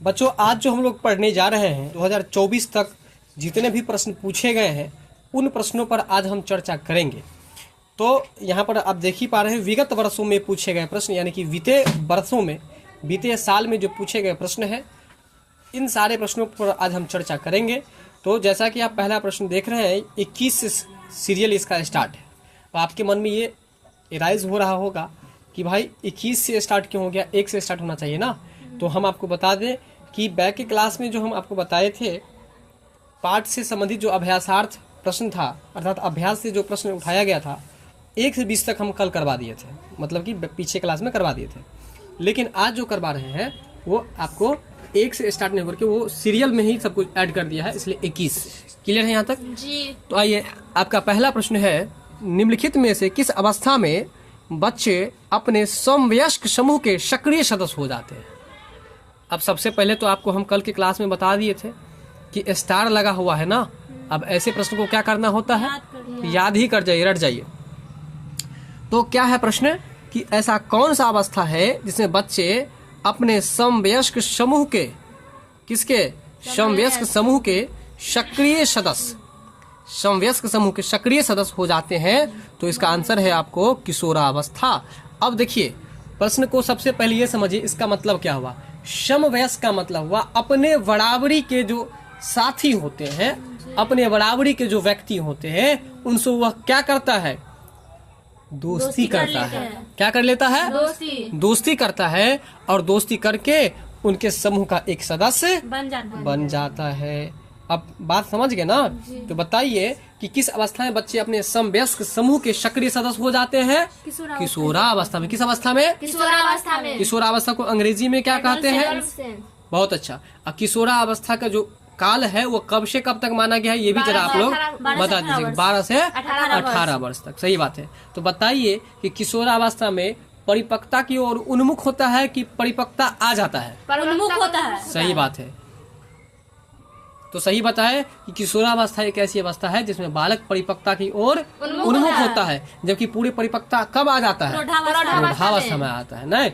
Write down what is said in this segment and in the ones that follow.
बच्चों, आज जो हम लोग पढ़ने जा रहे हैं 2024 तक जितने भी प्रश्न पूछे गए हैं उन प्रश्नों पर आज हम चर्चा करेंगे। तो यहाँ पर आप देख ही पा रहे हैं विगत वर्षों में पूछे गए प्रश्न, यानी कि बीते वर्षों में बीते साल में जो पूछे गए प्रश्न हैं, इन सारे प्रश्नों पर आज हम चर्चा करेंगे। तो जैसा कि आप पहला प्रश्न देख रहे हैं, 21 से सीरियल इसका स्टार्ट है। तो आपके मन में ये एराइज हो रहा होगा कि भाई 21 से स्टार्ट क्यों हो गया, 1 से स्टार्ट होना चाहिए ना। तो हम आपको बता दें कि बैक के क्लास में जो हम आपको बताए थे, पाठ से संबंधित जो अभ्यासार्थ प्रश्न था, अर्थात अभ्यास से जो प्रश्न उठाया गया था, 1 से 20 तक हम कल करवा दिए थे, मतलब कि पीछे क्लास में करवा दिए थे। लेकिन आज जो करवा रहे हैं वो आपको 1 से स्टार्ट नहीं करके वो सीरियल में ही सब कुछ ऐड कर दिया है, इसलिए 21। क्लियर है यहाँ तक जी। तो आइए, आपका पहला प्रश्न है, निम्नलिखित में से किस अवस्था में बच्चे अपने समवयस्क समूह के सक्रिय सदस्य हो जाते हैं। अब सबसे पहले तो आपको हम कल के क्लास में बता दिए थे कि स्टार लगा हुआ है ना। अब ऐसे प्रश्न को क्या करना होता है, याद ही कर जाइए, रट जाइए। तो क्या है प्रश्न कि ऐसा कौन सा अवस्था है जिसमें बच्चे अपने समवयस्क समूह के, किसके, समवयस्क समूह के सक्रिय सदस्य, समवयस्क समूह के सक्रिय सदस्य हो जाते हैं। तो इसका आंसर है आपको किशोरावस्था। अब देखिए प्रश्न को सबसे पहले ये समझिए, इसका मतलब क्या हुआ। समवयस्क का मतलब हुआ अपने बराबरी के जो साथी होते हैं, अपने बराबरी के जो व्यक्ति होते हैं, उनसे वह क्या करता है, दोस्ती करता है। क्या कर लेता है, दोस्ती करता है, और दोस्ती करके उनके समूह का एक सदस्य बन जाता है। अब बात समझ गए ना। तो बताइए कि किस अवस्था में बच्चे अपने समवयस्क समूह के सक्रिय सदस्य हो जाते हैं, किशोरावस्था में। किस अवस्था में, किशोरावस्था में। किशोरावस्था को अंग्रेजी में क्या कहते हैं, बहुत अच्छा। अब किशोरावस्था का जो काल है वो कब से कब तक माना गया है, ये भी जरा आप लोग बता दीजिए। 12 से 18 वर्ष तक, सही बात है। तो बताइए कि किशोरावस्था में परिपक्वता की ओर उन्मुख होता है कि परिपक्वता आ जाता है, उन्मुख होता है। सही बात है। तो सही बताए कि किशोरावस्था एक ऐसी अवस्था है जिसमें बालक परिपक्वता की ओर उन्मुख होता है, जबकि पूरी परिपक्वता कब आ जाता है, प्रौढ़ावस्था में आता है। नहीं,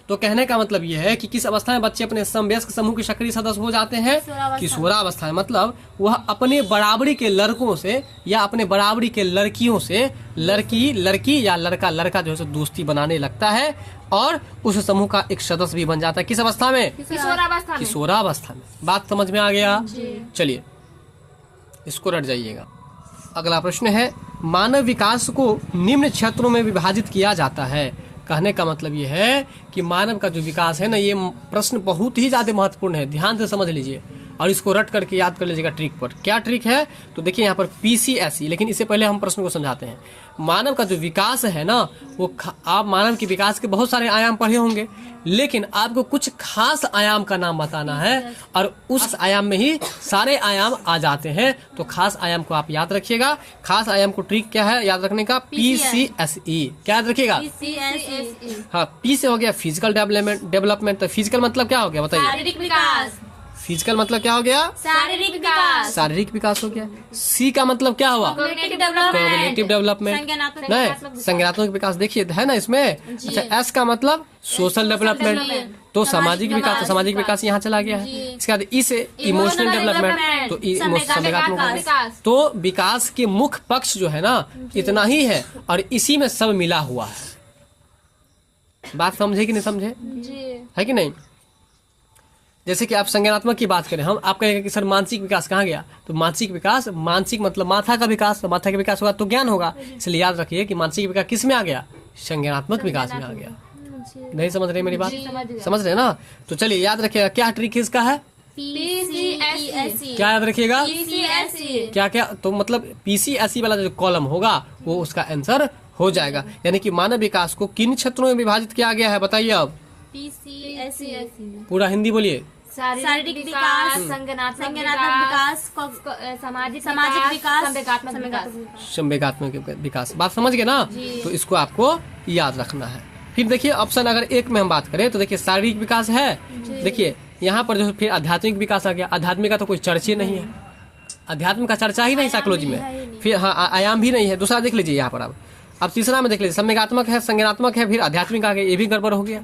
तो कहने का मतलब यह है कि किस अवस्था में बच्चे अपने समवयस्क समूह के सक्रिय सदस्य हो जाते हैं, किशोरावस्था में। मतलब वह अपने बराबरी के लड़कों से या अपने बराबरी के लड़कियों से, लड़की या लड़का जो है दोस्ती बनाने लगता है और उस समूह का एक सदस्य भी बन जाता है। किस अवस्था में, किशोरावस्था में। बात समझ में आ गया। चलिए इसको रट जाइएगा। अगला प्रश्न है, मानव विकास को निम्न क्षेत्रों में विभाजित किया जाता है। कहने का मतलब ये है कि मानव का जो विकास है ना, ये प्रश्न बहुत ही ज्यादा महत्वपूर्ण है, ध्यान से समझ लीजिए और इसको रट करके याद कर लीजिएगा ट्रिक पर। क्या ट्रिक है, तो देखिए यहाँ पर PCSE। लेकिन इससे पहले हम प्रश्न को समझाते हैं। मानव का जो विकास है ना, वो आप मानव के विकास के बहुत सारे आयाम पढ़े होंगे, लेकिन आपको कुछ खास आयाम का नाम बताना है और उस आयाम में ही सारे आयाम आ जाते हैं। तो खास आयाम को आप याद रखिएगा। खास आयाम को ट्रिक क्या है याद रखने का, PCSE। क्या याद रखिएगा, हाँ। P से हो गया फिजिकल डेवलपमेंट। तो फिजिकल मतलब क्या हो गया बताइए, शारीरिक विकास। फिजिकल मतलब क्या हो गया, शारीरिक विकास। शारीरिक विकास हो गया। C का मतलब क्या हुआ, कॉग्निटिव डेवलपमेंट। नहीं, संज्ञानात्मक विकास देखिए है ना इसमें। अच्छा, S का मतलब सोशल डेवलपमेंट। तो सामाजिक विकास, तो सामाजिक विकास यहाँ चला गया है। इसके बाद E से इमोशनल डेवलपमेंट, तो संवेगात्मक विकास। तो विकास के मुख्य पक्ष जो है ना इतना ही है और इसी में सब मिला हुआ है। बात समझे कि नहीं समझे, है कि नहीं। जैसे कि आप संज्ञानात्मक की बात करें, हम आप कहेंगे कि सर मानसिक विकास कहाँ गया, तो मानसिक विकास, मानसिक मतलब माथा का विकास, तो माथा का विकास होगा तो ज्ञान होगा। इसलिए याद रखिए कि मानसिक विकास किस में आ गया, संज्ञानात्मक विकास में आ गया। नहीं समझ रहे मेरी बात, समझ रहे ना। तो चलिए याद रखिएगा क्या ट्रिक इसका है, PCSE। क्या याद रखिएगा, PCSE। क्या क्या, तो मतलब PCSE वाला जो कॉलम होगा वो उसका आंसर हो जाएगा। यानी कि मानव विकास को किन क्षेत्रों में विभाजित किया गया है बताइए। अब PCSE पूरा हिंदी बोलिए, शारीरिक विकास, संज्ञानात्मक विकास, सामाजिक विकास, संवेगात्मक विकास। बात समझ गए ना। तो इसको आपको याद रखना है। फिर देखिए ऑप्शन अगर 1 में हम बात करें तो देखिए शारीरिक विकास है। देखिए यहाँ पर जो फिर आध्यात्मिक विकास आ गया। आध्यात्मिक का तो कोई चर्चा नहीं है, अध्यात्म का चर्चा ही नहीं साइकोलॉजी में। फिर हाँ, आयाम भी नहीं है। दूसरा देख लीजिए यहाँ पर। अब तीसरा में देख लीजिए, संवेगात्मक है, संज्ञानात्मक है, फिर आध्यात्मिक आ गया, ये भी गड़बड़ हो गया।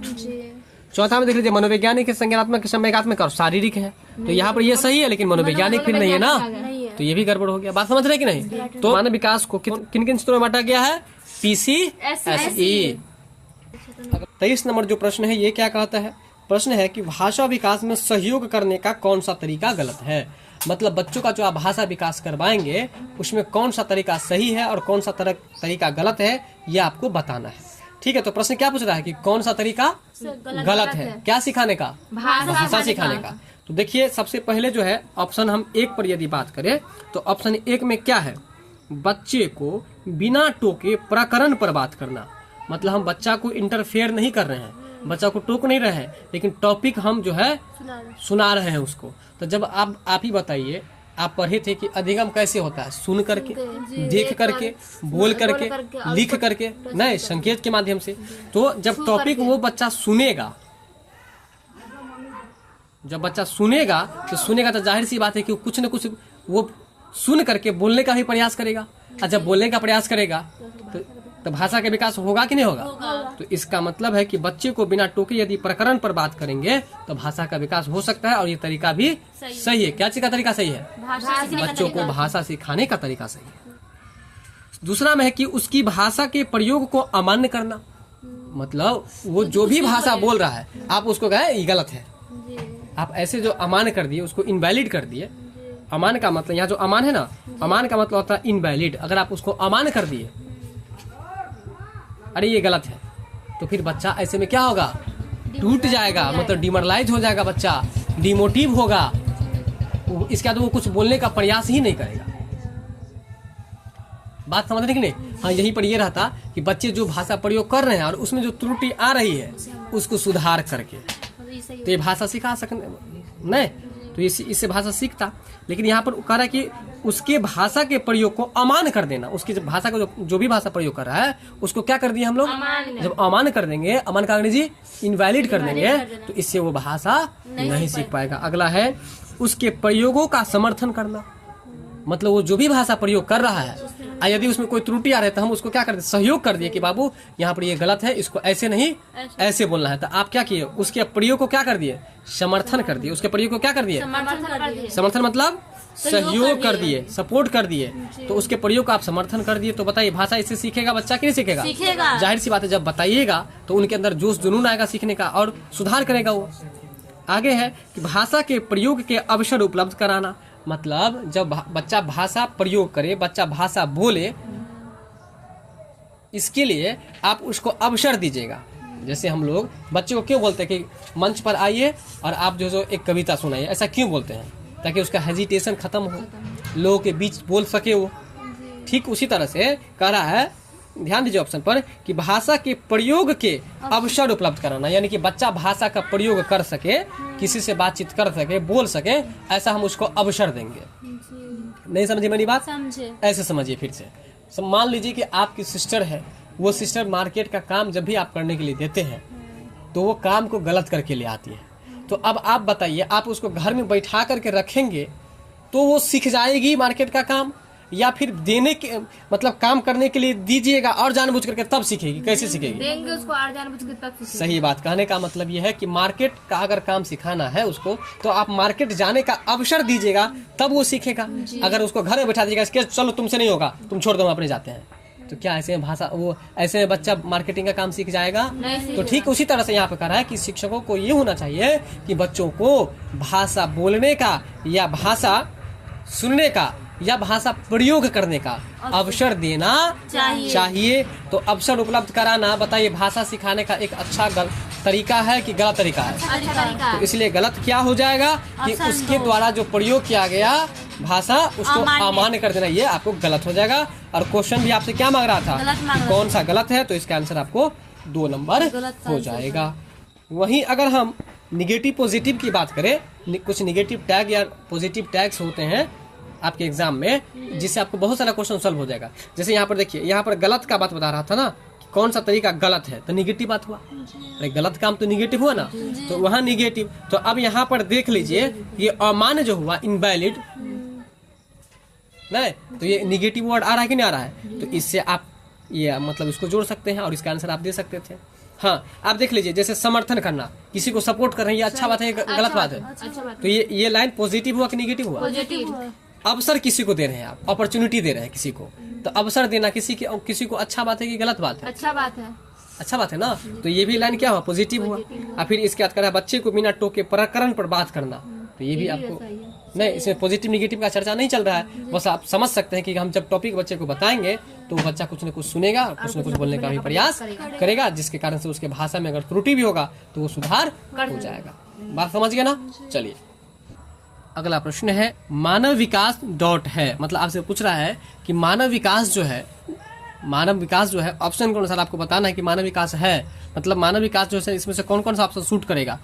चौथा में देख लीजिए मनोवैज्ञानिक है, संज्ञानात्मक, संवेगात्मक और शारीरिक है। तो यहाँ पर ये सही है, लेकिन मनोवैज्ञानिक फिर नहीं है ना, तो ये भी गड़बड़ हो गया। बात समझ रहे कि नहीं? तो मानव विकास को किन किन सूत्रों में बांटा गया है? PCSE। 23 नंबर जो प्रश्न है ये क्या कहता है? प्रश्न है कि भाषा विकास में सहयोग करने का कौन सा तरीका गलत है। मतलब बच्चों का जो आप भाषा विकास करवाएंगे उसमें कौन सा तरीका सही है और कौन सा तरीका गलत है, ये आपको बताना है। ठीक है, तो प्रश्न क्या पूछ रहा है कि कौन सा तरीका गलत है? क्या सिखाने का? भाषा सिखाने का। तो देखिए सबसे पहले जो है ऑप्शन हम 1 पर यदि बात करें तो ऑप्शन 1 में क्या है? बच्चे को बिना टोके प्रकरण पर बात करना। मतलब हम बच्चा को इंटरफेयर नहीं कर रहे हैं, बच्चा को टोक नहीं रहे हैं, लेकिन टॉपिक हम जो है सुना रहे हैं उसको। तो जब आप ही बताइए, आप पढ़े थे कि अधिगम कैसे होता है? सुन करके, देख करके, बोल करके, लिख करके, नहीं संकेत के माध्यम से। तो जब टॉपिक वो बच्चा सुनेगा, जब बच्चा सुनेगा तो जाहिर सी बात है कि कुछ न कुछ वो सुन करके बोलने का भी प्रयास करेगा। और जब बोलने का प्रयास करेगा तो भाषा का विकास होगा कि नहीं होगा? तो इसका मतलब है कि बच्चे को बिना टोके यदि प्रकरण पर बात करेंगे तो भाषा का विकास हो सकता है, और ये तरीका भी सही है। क्या चीज का तरीका सही है? बच्चों को भाषा सिखाने का तरीका सही है। दूसरा में है कि उसकी भाषा के प्रयोग को अमान्य करना। मतलब वो जो भी भाषा बोल रहा है आप उसको कहे ये गलत है, आप ऐसे जो अमान्य कर दिए, उसको इनवैलिड कर दिए। अमान्य का मतलब, यहाँ जो अमान है ना, अमान का मतलब होता है इनवैलिड। अगर आप उसको अमान्य कर दिए, अरे ये गलत है, तो फिर बच्चा ऐसे में क्या होगा? टूट जाएगा, मतलब डिमोरलाइज हो जाएगा, बच्चा डिमोटिव होगा। इसके बाद वो कुछ बोलने का प्रयास ही नहीं करेगा। बात समझ रहे कि नहीं? हाँ, यहीं पर ये रहता कि बच्चे जो भाषा प्रयोग कर रहे हैं और उसमें जो त्रुटि आ रही है उसको सुधार करके तो ये भाषा सिखा सकने नहीं, तो इससे भाषा सीखता। लेकिन यहाँ पर कह रहा है कि उसके भाषा के प्रयोग को अमान्य कर देना। उसकी भाषा का जो भी भाषा प्रयोग कर रहा है उसको क्या कर दिया हम लोग? जब अमान्य कर देंगे, अमान्य का अंग्रेजी इनवैलिड कर देंगे, तो इससे वो भाषा नहीं सीख पाएगा। अगला है उसके प्रयोगों का समर्थन करना। मतलब वो जो भी भाषा प्रयोग कर रहा है, यदि उसमें कोई त्रुटि आ रही है तो हम उसको क्या कर दे? सहयोग कर दिए कि बाबू यहाँ पर ये गलत है, इसको ऐसे नहीं ऐसे बोलना है। तो आप क्या किए? उसके प्रयोग को क्या कर दिए? समर्थन कर दिए। उसके प्रयोग को क्या कर दिए? समर्थन मतलब सहयोग कर दिए, सपोर्ट कर दिए। तो उसके प्रयोग का आप समर्थन कर दिए। तो बताइए भाषा इससे सीखेगा बच्चा कि नहीं सीखेगा? जाहिर सी बात है, जब बताइएगा तो उनके अंदर जोश जुनून आएगा सीखने का और सुधार करेगा वो। आगे है कि भाषा के प्रयोग के अवसर उपलब्ध कराना। मतलब जब बच्चा भाषा प्रयोग करे, बच्चा भाषा बोले, इसके लिए आप उसको अवसर दीजिएगा। जैसे हम लोग बच्चे को क्यों बोलते हैं कि मंच पर आइए और आप जो एक कविता सुनाइए, ऐसा क्यों बोलते हैं? ताकि उसका हेजिटेशन खत्म हो, लोगों के बीच बोल सके वो। ठीक उसी तरह से कह रहा है, ध्यान दीजिए ऑप्शन पर, कि भाषा के प्रयोग के अवसर उपलब्ध कराना। यानी कि बच्चा भाषा का प्रयोग कर सके, किसी से बातचीत कर सके, बोल सके, ऐसा हम उसको अवसर देंगे। नहीं समझे मेरी बात? समझे। ऐसे समझिए फिर से। मान लीजिए कि आपकी सिस्टर है, वो सिस्टर मार्केट का काम जब भी आप करने के लिए देते हैं तो वो काम को गलत करके ले आती है। तो अब आप बताइए, आप उसको घर में बैठा करके रखेंगे तो वो सीख जाएगी मार्केट का काम, या फिर देने के मतलब काम करने के लिए दीजिएगा और जानबूझ करके तब सीखेगी? कैसे सीखेगी? देंगे उसको और जानबूझ के तब सीखेगी। सही बात। कहने का मतलब ये है कि मार्केट का अगर काम सिखाना है उसको, तो आप मार्केट जाने का अवसर दीजिएगा तब वो सीखेगा। अगर उसको घर में बैठा दीजिएगा, चलो तुमसे नहीं होगा, तुम छोड़ दो, हम अपने जाते हैं, तो क्या ऐसे भाषा वो ऐसे बच्चा मार्केटिंग का काम सीख जाएगा? तो ठीक उसी तरह से यहाँ पे कह रहा है कि शिक्षकों को ये होना चाहिए कि बच्चों को भाषा बोलने का या भाषा सुनने का या भाषा प्रयोग करने का अवसर देना चाहिए। तो अवसर उपलब्ध कराना, बताइए भाषा सिखाने का एक अच्छा तरीका है कि गलत तरीका है? तो इसलिए गलत क्या हो जाएगा कि उसके द्वारा जो प्रयोग किया गया भाषा उसको अमान्य कर देना, ये आपको गलत हो जाएगा। और क्वेश्चन भी आपसे क्या मांग रहा था? कौन सा गलत है? तो इसका आंसर आपको 2 नंबर हो जाएगा। वहीं अगर हम निगेटिव पॉजिटिव की बात करें, कुछ निगेटिव टैग या पॉजिटिव टैग्स होते हैं आपके एग्जाम में, जिससे आपको बहुत सारा क्वेश्चन सॉल्व हो जाएगा। जैसे यहाँ पर देखिए, यहाँ पर गलत का बात बता रहा था ना, कौन सा तरीका गलत है, तो निगेटिव बात हुआ। अरे गलत काम तो निगेटिव हुआ ना, तो वहाँ निगेटिव। तो अब यहाँ पर देख लीजिए, ये अमान्य जो हुआ, इनवैलिड, नहीं तो ये निगेटिव वर्ड आ रहा है कि नहीं आ रहा है? तो इससे आप ये मतलब इसको जोड़ सकते हैं और इसका आंसर आप दे सकते थे। हाँ, आप देख लीजिए, जैसे समर्थन करना, किसी को सपोर्ट कर रहे हैं, ये अच्छा बात है, ये गलत बात है। अच्छा बात तो ये लाइन पॉजिटिव हुआ कि नेगेटिव हुआ? पॉजिटिव। अवसर किसी को दे रहे हैं आप, अपॉर्चुनिटी दे रहे हैं किसी को, तो अवसर देना किसी को अच्छा बात है कि गलत बात है? अच्छा बात है। अच्छा बात है ना। तो ये भी लाइन क्या हुआ? पॉजिटिव हुआ। और फिर इसके बाद करा बच्चे को बिना टोके प्रकरण पर बात करना, तो ये भी आपको नहीं, इसमें पॉजिटिव निगेटिव का चर्चा नहीं चल रहा है, बस आप समझ सकते हैं कि हम जब टॉपिक बच्चे को बताएंगे तो वो बच्चा कुछ न कुछ सुनेगा, कुछ न कुछ बोलने का भी प्रयास करेगा, जिसके कारण से उसके भाषा में अगर त्रुटि भी होगा तो वो सुधार हो जाएगा। बात समझ गए ना? चलिए, अगला प्रश्न है मानव विकास डॉट है, मतलब आपसे पूछ रहा है कि मानव विकास जो है ऑप्शन के अनुसार आपको बताना है कि मानव विकास है, मतलब मानव विकास जो है इसमें से कौन कौन सा ऑप्शन सूट करेगा।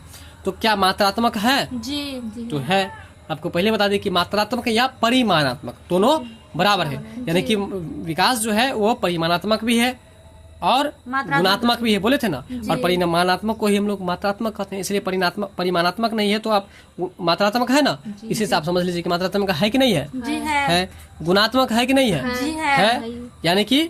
तो क्या मात्रात्मक है? जी। तो है, आपको पहले बता दें कि मात्रात्मक या परिमाणात्मक दोनों बराबर है, यानी कि विकास जो है वो परिमाणात्मक भी है और गुणात्मक भी है, बोले थे ना। और परिमाणात्मक को ही हम लोग मात्रात्मक कहते हैं, इसलिए परिमाणात्मक नहीं है तो आप मात्रात्मक है ना, इसी से आप समझ लीजिए कि मात्रात्मक है कि नहीं है? जी है। गुणात्मक है कि नहीं है? जी है। यानी कि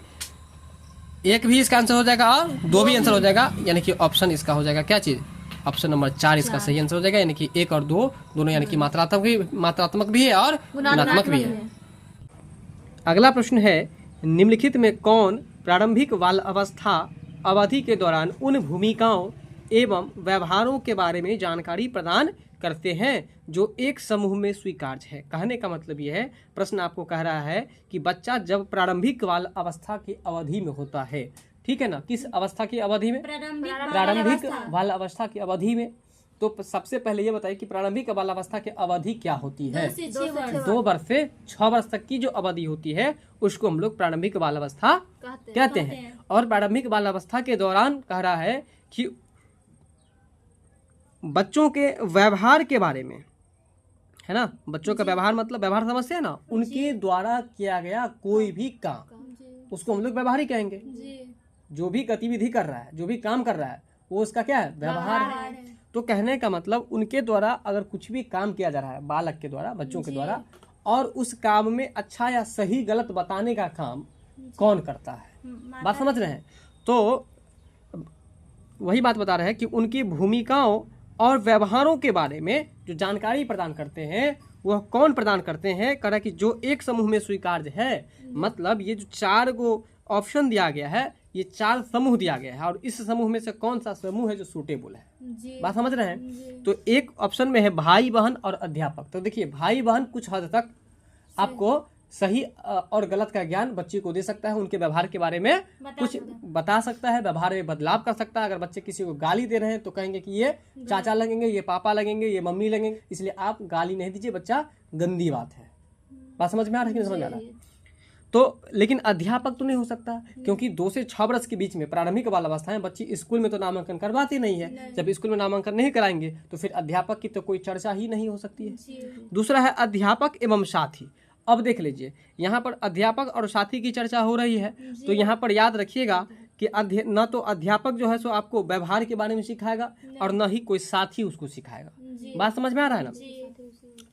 एक भी इसका आंसर हो जाएगा और दो भी आंसर हो जाएगा, यानी कि ऑप्शन इसका हो जाएगा क्या चीज? ऑप्शन नंबर 4 इसका सही आंसर हो जाएगा, यानी कि 1 और 2 दोनों, यानी कि मात्रात्मक भी है और गुणात्मक भी है। अगला प्रश्न है निम्नलिखित में कौन प्रारंभिक बाल अवस्था अवधि के दौरान उन भूमिकाओं एवं व्यवहारों के बारे में जानकारी प्रदान करते हैं जो एक समूह में स्वीकार्य है। कहने का मतलब यह है, प्रश्न आपको कह रहा है कि बच्चा जब प्रारंभिक बाल अवस्था की अवधि में होता है, ठीक है ना, किस अवस्था की अवधि में? प्रारंभिक बाल अवस्था की अवधि में। तो सबसे पहले ये बताइए कि प्रारंभिक बाल अवस्था की अवधि क्या होती है? 2 वर्ष से 6 वर्ष तक की जो अवधि होती है उसको हम लोग प्रारंभिक बाल अवस्था कहते हैं। और प्रारंभिक बाल अवस्था के दौरान कह रहा है कि बच्चों के व्यवहार के बारे में, है ना, बच्चों का व्यवहार मतलब व्यवहार समझते हैं ना, उनके द्वारा किया गया कोई भी काम उसको हम लोग व्यवहार ही कहेंगे। जो भी गतिविधि कर रहा है, जो भी काम कर रहा है, वो उसका क्या है? व्यवहार है। तो कहने का मतलब उनके द्वारा अगर कुछ भी काम किया जा रहा है, बालक के द्वारा, बच्चों के द्वारा, और उस काम में अच्छा या सही गलत बताने का काम कौन करता है? बात समझ रहे हैं? तो वही बात बता रहे हैं कि उनकी भूमिकाओं और व्यवहारों के बारे में जो जानकारी प्रदान करते हैं वह कौन प्रदान करते हैं? कह रहा कि जो एक समूह में स्वीकार्य है, मतलब ये जो 4 को ऑप्शन दिया गया है, ये 4 समूह दिया गया है, और इस समूह में से कौन सा समूह है जो सूटेबल है? बात समझ रहे हैं? तो एक ऑप्शन में है भाई बहन और अध्यापक। तो देखिए, भाई बहन कुछ हद तक आपको सही और गलत का ज्ञान बच्चे को दे सकता है, उनके व्यवहार के बारे में कुछ बता सकता है, व्यवहार में बदलाव कर सकता है। अगर बच्चे किसी को गाली दे रहे हैं तो कहेंगे कि ये चाचा लगेंगे, ये पापा लगेंगे, ये मम्मी लगेंगे, इसलिए आप गाली नहीं दीजिए, बच्चा गंदी बात है। बात समझ में आ रहा है कि नहीं समझ आ रहा है? तो लेकिन अध्यापक तो नहीं हो सकता, क्योंकि 2 से 6 वर्ष के बीच में प्रारंभिक बाल अवस्था है, बच्चे स्कूल में तो नामांकन करवाते नहीं है। जब स्कूल में नामांकन नहीं कराएंगे तो फिर अध्यापक की तो कोई चर्चा ही नहीं हो सकती है। दूसरा है अध्यापक एवं साथी। अब देख लीजिए, यहाँ पर अध्यापक और साथी की चर्चा हो रही है, तो यहाँ पर याद रखिएगा कि न तो अध्यापक जो है सो आपको व्यवहार के बारे में सिखाएगा और न ही कोई साथी उसको सिखाएगा। बात समझ में आ रहा है ना?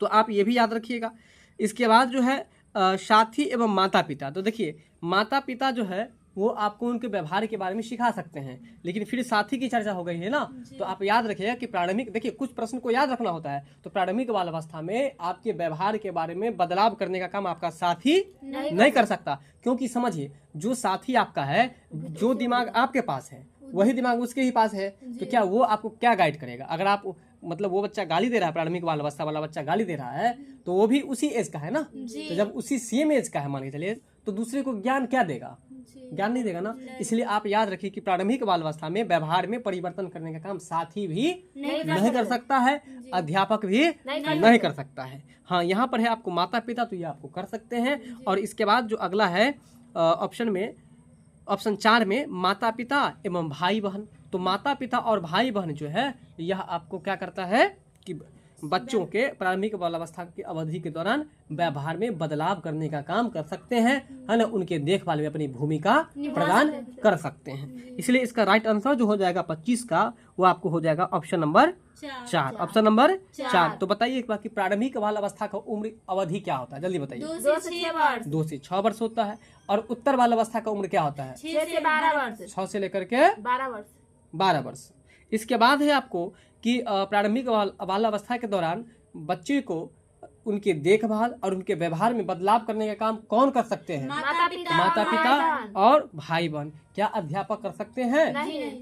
तो आप ये भी याद रखिएगा। इसके बाद जो है साथी एवं माता पिता। तो देखिए, माता पिता जो है वो आपको उनके व्यवहार के बारे में सिखा सकते हैं, लेकिन फिर साथी की चर्चा हो गई है ना, तो आप याद रखिएगा कि प्रारंभिक, देखिए कुछ प्रश्न को याद रखना होता है, तो प्रारंभिक बाल अवस्था में आपके व्यवहार के बारे में बदलाव करने का काम आपका साथी नहीं कर सकता। क्योंकि समझिए, जो साथी आपका है, जो दिमाग आपके पास है वही दिमाग उसके ही पास है, तो क्या वो आपको क्या गाइड करेगा? अगर आप मतलब वो बच्चा गाली दे रहा है, प्रारंभिक बाल अवस्था वाला बच्चा गाली दे रहा है, तो वो भी उसी एज का है ना, तो जब उसी सेम एज का है मान के चलिए, तो दूसरे को ज्ञान क्या देगा? ज्ञान नहीं देगा ना। इसलिए आप याद रखिए कि प्रारंभिक बाल अवस्था में व्यवहार में परिवर्तन करने का काम साथी भी नहीं कर सकता है, अध्यापक भी नहीं कर सकता है। हाँ, यहाँ पर है आपको माता पिता, तो ये आपको कर सकते हैं। और इसके बाद जो अगला है ऑप्शन में, ऑप्शन 4 में माता पिता एवं भाई बहन। तो माता पिता और भाई बहन जो है, यह आपको क्या करता है कि बच्चों के प्रारंभिक बाल अवस्था की अवधि के दौरान व्यवहार में बदलाव करने का काम कर सकते हैं, है ना, उनके देखभाल में अपनी भूमिका प्रदान कर सकते हैं। इसलिए इसका राइट आंसर जो हो जाएगा 25 का, वो आपको हो जाएगा ऑप्शन नंबर 4। Option number 4। तो बताइए एक बार कि प्रारंभिक बाल अवस्था का उम्र अवधि क्या होता है? जल्दी बताइए। 2 से 6 वर्ष होता है। और उत्तर बाल अवस्था का उम्र क्या होता है? 6 से 12 वर्ष। 6 से लेकर के 12 वर्ष। इसके बाद है आपको कि प्रारंभिक बाल्यावस्था के दौरान बच्चे को उनके देखभाल और उनके व्यवहार में बदलाव करने का काम कौन कर सकते हैं? माता पिता और भाई बहन। क्या अध्यापक कर सकते हैं?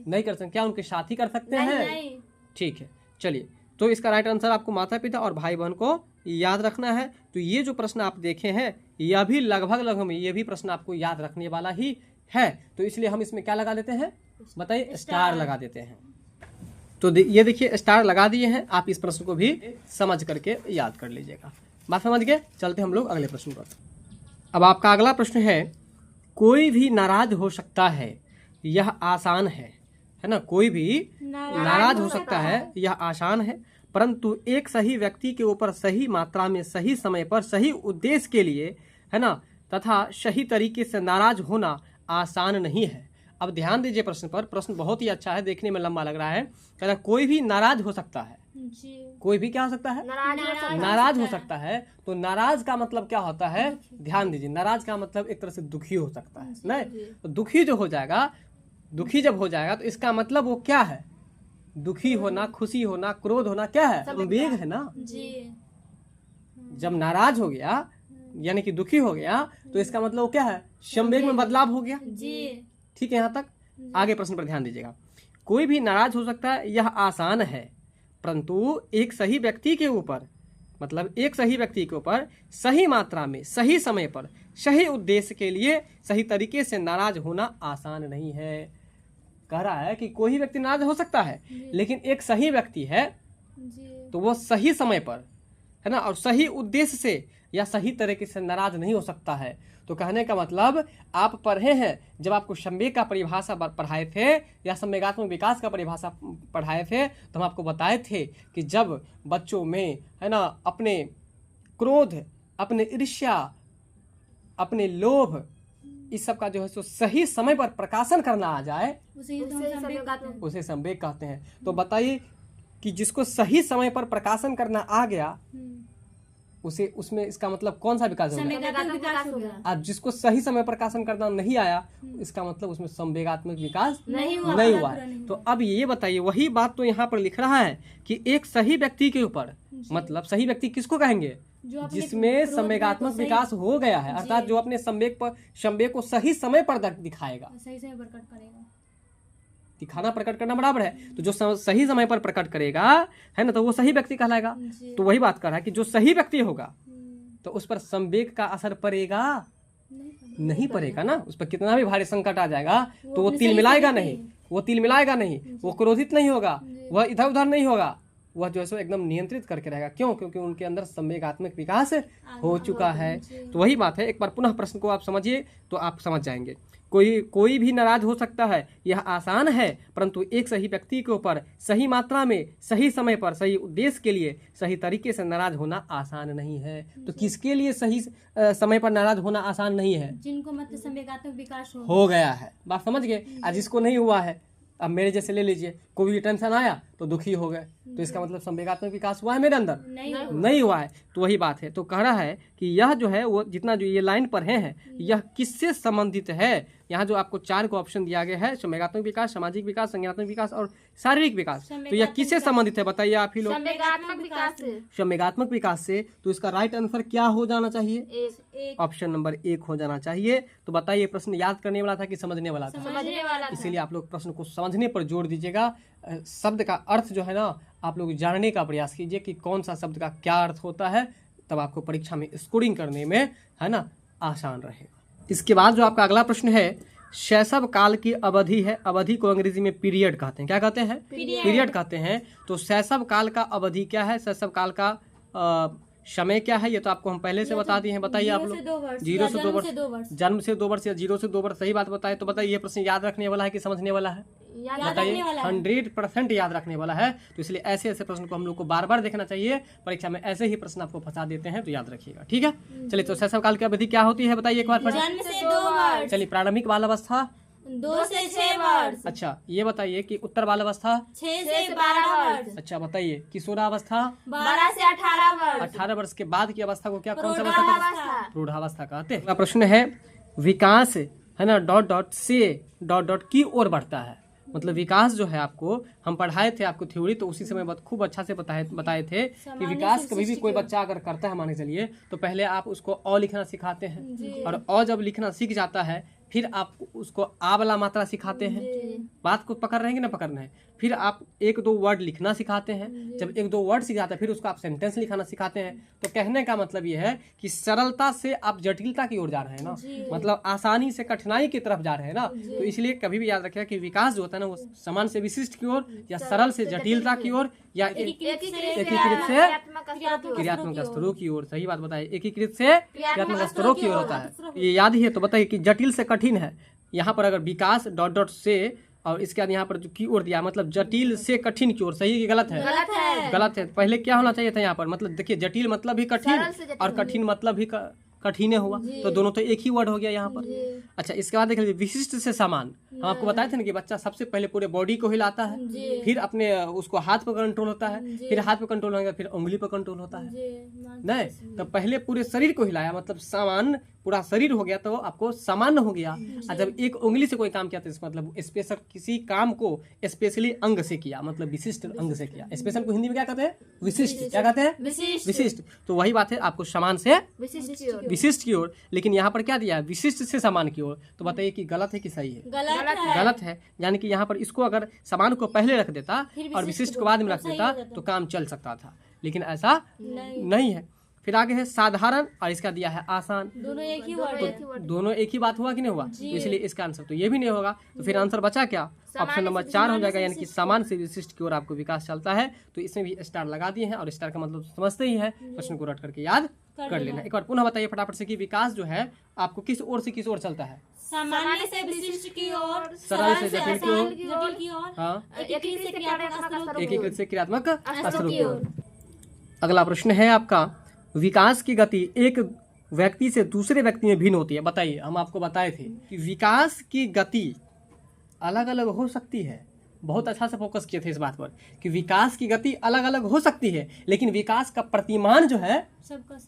नहीं कर सकते। क्या उनके साथी कर सकते हैं? ठीक है, चलिए, तो इसका राइट आंसर आपको माता पिता और भाई बहन को याद रखना है। तो ये जो प्रश्न आप देखे हैं यह भी लगभग ये भी प्रश्न आपको याद रखने वाला ही है, तो इसलिए हम इसमें क्या लगा देते हैं? बताइए, स्टार लगा देते हैं। तो ये देखिए स्टार लगा दिए हैं। आप इस प्रश्न को भी समझ करके याद कर लीजिएगा। बात समझ गए? चलते हम लोग अगले प्रश्न पर। अब आपका अगला प्रश्न है, कोई भी नाराज हो सकता है, यह आसान है ना? कोई भी नाराज हो सकता है, यह आसान है, परंतु एक सही व्यक्ति के ऊपर सही मात्रा में सही समय पर सही उद्देश्य के लिए, है ना, तथा सही तरीके से नाराज होना आसान नहीं है। अब ध्यान दीजिए प्रश्न पर। प्रश्न बहुत ही अच्छा है, देखने में लंबा लग रहा है। कहना कोई भी नाराज हो सकता है। कोई भी क्या हो सकता है? नाराज हो सकता है। तो नाराज का मतलब क्या होता है? ध्यान दीजिए, नाराज का मतलब एक तरह से दुखी हो सकता है। नहीं, तो दुखी जो हो जाएगा, दुखी जब हो जाएगा तो इसका मतलब वो क्या है? दुखी होना, खुशी होना, क्रोध होना क्या है? संवेग है ना। जब नाराज हो गया यानी कि दुखी हो गया तो इसका मतलब क्या है? संवेग में बदलाव हो गया। ठीक है, यहाँ तक। आगे प्रश्न पर ध्यान दीजिएगा। कोई भी नाराज हो सकता है, यह आसान है, परंतु एक सही व्यक्ति के ऊपर, मतलब एक सही व्यक्ति के ऊपर सही मात्रा में सही समय पर सही उद्देश्य के लिए सही तरीके से नाराज होना आसान नहीं है। कह रहा है कि कोई व्यक्ति नाराज हो सकता है, लेकिन एक सही व्यक्ति है तो वो सही समय पर, है ना, और सही उद्देश्य से या सही तरीके से नाराज नहीं हो सकता है। तो कहने का मतलब आप पढ़े हैं, जब आपको संवेग का परिभाषा पढ़ाए थे या संवेगात्मक विकास का परिभाषा पढ़ाए थे, तो हम आपको बताए थे कि जब बच्चों में, है ना, अपने क्रोध, अपने ईर्ष्या, अपने लोभ, इस सब का जो है सो सही समय पर प्रकाशन करना आ जाए उसे संवेग कहते हैं। तो बताइए कि जिसको सही समय पर प्रकाशन करना आ गया उसे, उसमें इसका मतलब कौन सा विकास होगा? अब जिसको सही समय प्रकाशन करना नहीं आया इसका मतलब उसमें संवेगात्मक विकास नहीं हुआ है। तो अब ये बताइए, वही बात तो यहाँ पर लिख रहा है कि एक सही व्यक्ति के ऊपर, मतलब सही व्यक्ति किसको कहेंगे? जिसमें संवेगात्मक विकास हो गया है, अर्थात जो अपने संवेग को सही समय पर दिखाएगा, सही समय पर प्रकट करेगा। दिखाना प्रकट करना बराबर है। तो जो सही समय पर प्रकट करेगा, है ना, तो वो सही व्यक्ति कहलाएगा। तो वही बात कर रहा है कि जो सही व्यक्ति होगा तो उस पर संवेग का असर पड़ेगा? नहीं पड़ेगा ना। उस पर कितना भी भारी संकट आ जाएगा तो वो तिल मिलाएगा नहीं, वो क्रोधित नहीं होगा, वह इधर उधर नहीं होगा, वह जो है सो एकदम नियंत्रित करके रहेगा। क्यों? क्योंकि उनके अंदर संवेगात्मक विकास हो चुका है। तो वही बात है। एक बार पुनः प्रश्न को आप समझिए तो आप समझ जाएंगे। कोई भी नाराज हो सकता है, यह आसान है, परंतु एक सही व्यक्ति के ऊपर सही मात्रा में सही समय पर सही उद्देश्य के लिए सही तरीके से नाराज होना आसान नहीं है। तो किसके लिए सही समय पर नाराज होना आसान नहीं है? जिनको मतलब संवेगात्मक विकास हो गया है। बात समझ गए? और जिसको नहीं हुआ है, अब मेरे जैसे ले लीजिए, कोई भी टेंशन आया तो दुखी हो गए, तो इसका मतलब संवेगात्मक विकास हुआ है मेरे अंदर? नहीं हुआ है। तो वही बात है। तो कह रहा है कि यह जो है वो जितना जो ये लाइन पढ़े हैं यह किससे संबंधित है? यहाँ जो आपको 4 को ऑप्शन दिया गया है, संवेगात्मक विकास, सामाजिक विकास, संज्ञानात्मक विकास और शारीरिक विकास, तो यह किससे संबंधित है? बताइए आप ही लोग। संवेगात्मक विकास से। तो इसका राइट आंसर क्या हो जाना चाहिए? ऑप्शन नंबर 1 हो जाना चाहिए। तो बताइए, प्रश्न याद करने वाला था कि समझने वाला था? इसीलिए आप लोग प्रश्न को समझने पर जोर दीजिएगा। शब्द का अर्थ जो है ना आप लोग जानने का प्रयास कीजिए कि कौन सा शब्द का क्या अर्थ होता है, तब आपको परीक्षा में स्कोरिंग करने में, है ना, आसान रहेगा। इसके बाद जो आपका अगला प्रश्न है, शैशव काल की अवधि है, अवधि को अंग्रेजी में पीरियड कहते हैं। क्या कहते हैं? पीरियड कहते हैं। तो शैशव काल का अवधि क्या है? शैशव काल का समय क्या है? ये तो आपको हम पहले से बता दिए हैं। बताइए आप लोग। 0 से 2 वर्ष, जन्म से 2 वर्ष या 0 से 2 वर्ष, सही बात बताए। तो बताइए, ये प्रश्न याद रखने वाला है कि समझने वाला है? बताइए। 100% याद रखने वाला है। तो इसलिए ऐसे ऐसे प्रश्न को हम लोग को बार बार देखना चाहिए। परीक्षा में ऐसे ही प्रश्न आपको फंसा देते हैं, तो याद रखिएगा। ठीक है, चलिए। तो शैशव काल की अवधि क्या होती है बताइए एक बार। जन्म से 2 वर्ष। चलिए, प्रारंभिक बाल अवस्था 2 से 6 वर्ष। अच्छा, ये बताइए कि उत्तर बाल अवस्था 6 से 12 वर्ष। अच्छा, बताइए किशोरावस्था 12 से 18 वर्ष। 18 वर्ष के बाद की अवस्था को क्या, कौन सा अवस्था कहते हैं? प्रौढ़ावस्था कहते हैं। प्रश्न है, विकास, है ना, ... से ... की ओर बढ़ता है। मतलब विकास जो है आपको हम पढ़ाए थे आपको थ्योरी, तो उसी समय खूब अच्छा से बताए थे कि विकास कभी भी कोई बच्चा अगर करता है, माने चलिए, तो पहले आप उसको अ लिखना सिखाते हैं, और अ जब लिखना सीख जाता है फिर आप उसको आ वाला मात्रा सिखाते हैं। बात को पकड़ रहे हैं कि ना पकड़ रहे हैं? फिर आप एक दो वर्ड लिखना सिखाते हैं। जब एक दो वर्ड सिखाते हैं फिर उसको आप सेंटेंस लिखाना सिखाते हैं। तो कहने का मतलब ये है कि सरलता से आप जटिलता की ओर जा रहे हैं ना, मतलब आसानी से कठिनाई की तरफ जा रहे हैं ना। तो इसलिए कभी भी याद रखिएगा कि विकास जो होता है ना वो समान से विशिष्ट की ओर, या सरल से जटिलता की ओर, या एकीकृत से क्रियात्मक स्तरों की ओर। सही बात बताइए, एकीकृत से क्रियात्मक स्तरों की ओर होता है। ये याद ही है। तो बताइए कि जटिल से कठिन है, यहाँ पर अगर विकास डॉट डॉट से, और इसके बाद यहाँ पर जो की ओर दिया मतलब जटिल से कठिन की ओर। सही कि गलत है? गलत है। पहले क्या होना चाहिए था यहाँ पर? मतलब देखिए जटिल मतलब भी कठिन और कठिन मतलब भी कठिन हुआ, तो दोनों तो एक ही वर्ड हो गया यहाँ पर। अच्छा, इसके बाद देख लीजिए विशिष्ट से समान। हम आपको बताए थे ना कि बच्चा सबसे पहले पूरे बॉडी को हिलाता है, फिर अपने उसको हाथ पर कंट्रोल होता है, फिर हाथ पर कंट्रोल होगा, फिर उंगली पर कंट्रोल होता है। नहीं, तो पहले पूरे शरीर को हिलाया, मतलब समान पूरा शरीर हो गया तो आपको सामान्य हो गया। और जब एक उंगली से कोई काम किया तो इसका मतलब स्पेशल किसी काम को स्पेशली अंग से किया, मतलब विशिष्ट अंग से किया। स्पेशल को हिंदी में क्या कहते हैं? विशिष्ट। क्या कहते हैं? विशिष्ट। तो वही बात है, आपको समान से विशिष्ट की ओर, लेकिन यहाँ पर क्या दिया है? विशिष्ट से समान की ओर। तो बताइए कि गलत है कि सही है? गलत है। यानी कि यहाँ पर इसको अगर समान को पहले रख देता और विशिष्ट को बाद में रख देता तो काम चल सकता था, लेकिन ऐसा नहीं है। फिर आगे है साधारण, और इसका दिया है आसान। दोनों एक ही वर्ड है। दोनों एक ही बात हुआ कि नहीं हुआ? तो इसलिए इसका आंसर तो ये भी नहीं होगा। तो फिर आंसर बचा क्या? ऑप्शन नंबर 4 हो जाएगा, यानी कि समान से विशिष्ट की ओर आपको विकास चलता है। तो इसमें भी स्टार लगा दिए हैं, और स्टार का मतलब समझते ही है, प्रश्न को रट करके याद कर लेना। एक बार पुनः बताइए फटाफट से कि विकास जो है आपको किस ओर से किस ओर चलता है? सामान्य से विशिष्ट की ओर, सरल से जटिल की ओर, हाँ, एकीकृत से क्रियात्मक स्तरों की ओर। अगला प्रश्न है आपका, विकास की गति एक व्यक्ति से दूसरे व्यक्ति में भिन्न होती है। बताइए, हम आपको बताए थे कि विकास की गति अलग अलग हो सकती है। बहुत अच्छा से फोकस किए थे इस बात पर कि विकास की गति अलग अलग हो सकती है, लेकिन विकास का प्रतिमान जो है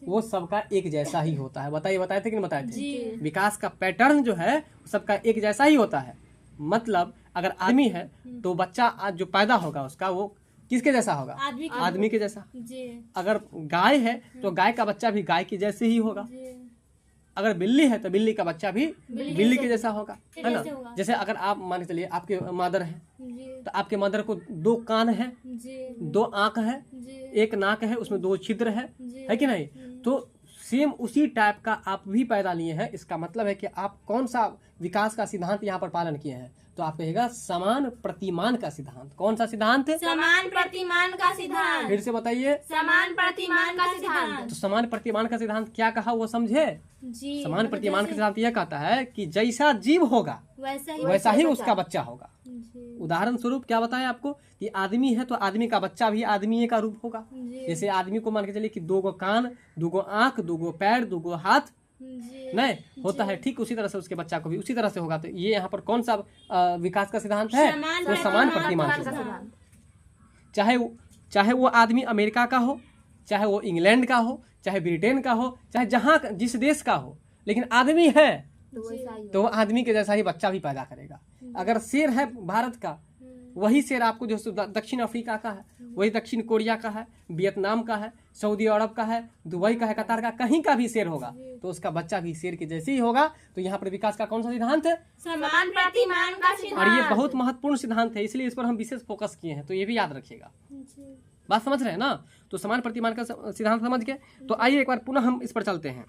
वो सबका एक जैसा ही होता है। बताए थे कि नहीं बताए थे? विकास का पैटर्न जो है सबका एक जैसा ही होता है। मतलब अगर आदमी है तो बच्चा जो पैदा होगा उसका वो किसके जैसा होगा? आदमी के जैसा। अगर गाय है तो गाय का बच्चा भी गाय के जैसे ही होगा। अगर बिल्ली है तो बिल्ली का बच्चा भी बिल्ली के जैसा होगा, है ना? जैसे अगर आप मान के चलिए आपके मदर है तो आपके मदर को 2 कान है, 2 आंख है, 1 नाक है, उसमें 2 छिद्र है कि नहीं? तो सेम उसी टाइप का आप भी पैदा लिए हैं। इसका मतलब है कि आप कौन सा विकास का सिद्धांत यहाँ पर पालन किए हैं? तो आप कहेगा समान प्रतिमान का सिद्धांत। कौन सा सिद्धांत? समान प्रतिमान का सिद्धांत। फिर से बताइए। समान प्रतिमान का सिद्धांत। तो समान प्रतिमान का सिद्धांत क्या कहा वो समझे? समान प्रतिमान का सिद्धांत यह कहता है कि जैसा जीव होगा वैसा ही उसका बच्चा होगा। उदाहरण स्वरूप क्या बताया आपको कि आदमी है तो आदमी का बच्चा भी आदमी का रूप होगा। जैसे आदमी को मान के चलिए कि 2 गो कान, 2 गो आंख, 2 गो पैर, 2 गो हाथ नहीं होता है, ठीक उसी तरह से उसके बच्चा को भी उसी तरह से होगा। तो ये यहाँ पर कौन सा विकास का सिद्धांत है? वो समान प्रतिमान का सिद्धांत। चाहे वो आदमी अमेरिका का हो, चाहे वो इंग्लैंड का हो, चाहे ब्रिटेन का हो, चाहे जहाँ जिस देश का हो, लेकिन आदमी है तो वो आदमी के जैसा ही बच्चा भी पैदा करेगा। अगर शेर है भारत का, वही शेर आपको जो दक्षिण अफ्रीका का है, वही दक्षिण कोरिया का है, वियतनाम का है, सऊदी अरब का है, दुबई का है, कतार का, कहीं का भी शेर होगा तो उसका बच्चा भी शेर के जैसे ही होगा। तो यहाँ पर विकास का कौन सा सिद्धांत है? समान प्रतिमान का सिद्धांत। और ये बहुत महत्वपूर्ण सिद्धांत है, इसलिए इस पर हम विशेष फोकस किए हैं। तो ये भी याद रखिएगा। बात समझ रहे हैं ना? तो समान प्रतिमान का सिद्धांत समझ गए। तो आइए एक बार पुनः हम इस पर चलते हैं।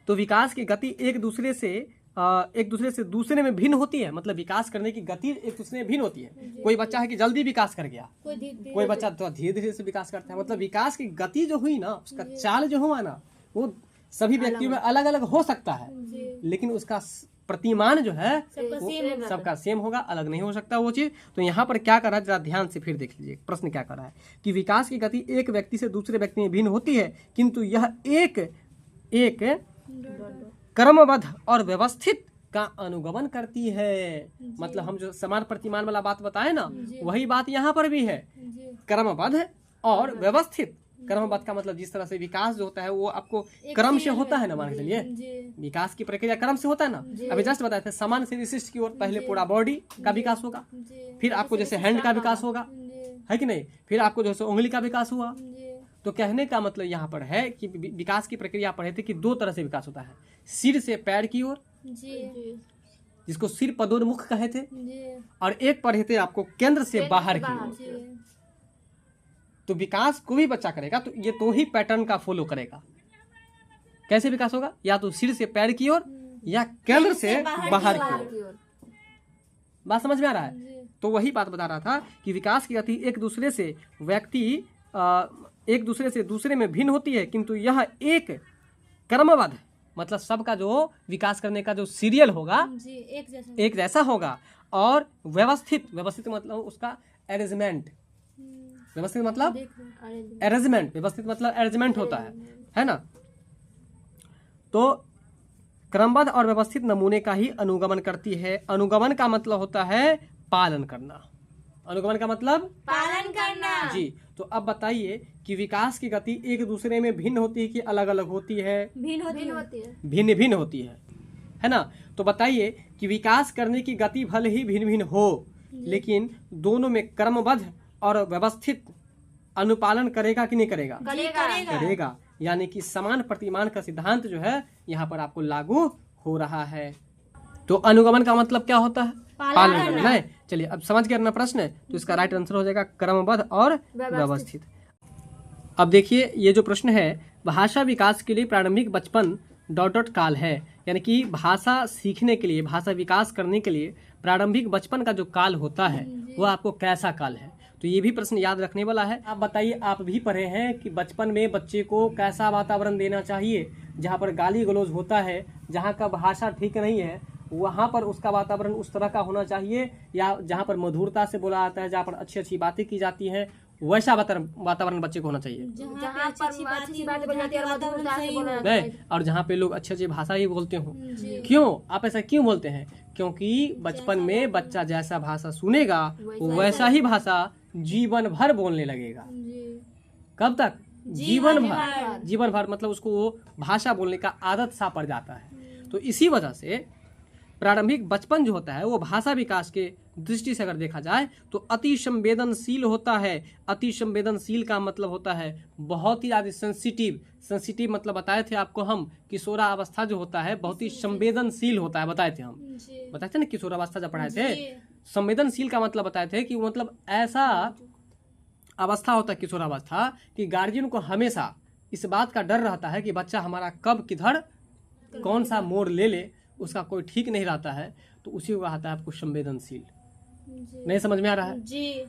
तो विकास की गति एक दूसरे से दूसरे में भिन्न होती है। मतलब विकास करने की गति एक दूसरे में भिन्न होती है। कोई बच्चा है कि जल्दी विकास कर गया, कोई बच्चा तो धीरे धीरे से विकास करता है। मतलब विकास की गति जो हुई ना, उसका चाल जो हुआ ना, वो सभी व्यक्तियों में अलग अलग हो सकता है, लेकिन उसका प्रतिमान जो है वो सबका सेम होगा, अलग नहीं हो सकता वो चीज। तो यहाँ पर क्या कर रहा है जरा ध्यान से फिर देख लीजिए। प्रश्न क्या कर रहा है कि विकास की गति एक व्यक्ति से दूसरे व्यक्ति में भिन्न होती है, किंतु यह एक क्रमबद्ध और व्यवस्थित का अनुगमन करती है। मतलब हम जो समान प्रतिमान वाला बात बताए ना, वही बात यहाँ पर भी है। क्रमबद्ध और व्यवस्थित क्रमबद्ध का मतलब जिस तरह से विकास जो होता है वो आपको क्रम से होता है ना, मान के चलिए विकास की प्रक्रिया क्रम से होता है ना। अभी जस्ट बताए थे सामान्य से विशिष्ट की ओर पहले पूरा बॉडी का विकास होगा, फिर आपको जैसे हैंड का विकास होगा, है कि नहीं, फिर आपको जैसे उंगली का विकास हुआ। तो कहने का मतलब यहाँ पर है कि विकास की प्रक्रिया पढ़े थे कि दो तरह से विकास होता है, सिर से पैर की ओर जिसको सिर पदोन्मुख कहे थे, और एक पढ़े थे आपको केंद्र से बाहर की ओर। तो विकास को भी बच्चा करेगा तो ये दो ही पैटर्न का फॉलो करेगा। कैसे विकास होगा, या तो सिर से पैर की ओर या केंद्र से बाहर की ओर। बात समझ में आ रहा है? तो वही बात बता रहा था कि विकास की गति एक दूसरे से व्यक्ति एक दूसरे से दूसरे में भिन्न होती है, किंतु यह एक क्रमबद्ध मतलब सबका जो विकास करने का जो सीरियल होगा एक जैसा होगा, और व्यवस्थित मतलब उसका अरेंजमेंट, व्यवस्थित मतलब अरेंजमेंट, व्यवस्थित मतलब अरेंजमेंट होता है ना। तो क्रमबद्ध और व्यवस्थित नमूने का ही अनुगमन करती है। अनुगमन का मतलब होता है पालन करना। अनुगमन का मतलब पालन करना जी। तो अब बताइए कि विकास की गति एक दूसरे में भिन्न होती है कि अलग अलग होती है? भिन्न होती है। भिन्न भिन्न होती है ना। तो बताइए कि विकास करने की गति भले ही भिन्न भिन्न हो, लेकिन दोनों में क्रमबद्ध और व्यवस्थित अनुपालन करेगा कि नहीं करेगा? करेगा। यानी कि समान प्रतिमान का सिद्धांत जो है यहाँ पर आपको लागू हो रहा है। तो अनुगमन का मतलब क्या होता है? पालन करना है। चलिए अब समझ गए अपना प्रश्न, तो इसका राइट आंसर हो जाएगा क्रमबद्ध और व्यवस्थित। अब देखिए ये जो प्रश्न है, भाषा विकास के लिए प्रारंभिक बचपन ... काल है, यानी कि भाषा सीखने के लिए, भाषा विकास करने के लिए प्रारंभिक बचपन का जो काल होता है वो आपको कैसा काल है? तो ये भी प्रश्न याद रखने वाला है। आप बताइए, आप भी पढ़े हैं कि बचपन में बच्चे को कैसा वातावरण देना चाहिए? जहाँ पर गाली गलौज होता है, जहाँ का भाषा ठीक नहीं है, वहाँ पर उसका वातावरण उस तरह का होना चाहिए, या जहाँ पर मधुरता से बोला जाता है, जहाँ पर अच्छी अच्छी बातें की जाती हैं, वैसा वातावरण बच्चे को होना चाहिए नहीं, और जहाँ पे लोग अच्छी अच्छी भाषा ही बोलते हो। क्यों आप ऐसा क्यों बोलते हैं? क्योंकि बचपन में बच्चा जैसा भाषा सुनेगा वैसा ही भाषा जीवन भर बोलने लगेगा। कब तक? जीवन भर। जीवन भर मतलब उसको वो भाषा बोलने का आदत सा पड़ जाता है। तो इसी वजह से प्रारंभिक बचपन जो होता है वो भाषा विकास के दृष्टि से अगर देखा जाए तो अति संवेदनशील होता है। अति संवेदनशील का मतलब होता है बहुत ही ज्यादा सेंसिटिव। सेंसिटिव मतलब बताए थे आपको हम, किशोरावस्था जो होता है बहुत ही संवेदनशील होता है, बताए थे हम, बताए थे ना किशोरावस्था जब पढ़ाए थे। संवेदनशील का मतलब बताए थे कि मतलब ऐसा अवस्था होता है किशोरावस्था कि गार्जियन को हमेशा इस बात का डर रहता है कि बच्चा हमारा कब किधर कौन सा मोड़ ले ले, उसका कोई ठीक नहीं रहता है। तो उसी को कहता है आपको संवेदनशील। नहीं समझ में आ रहा है जी?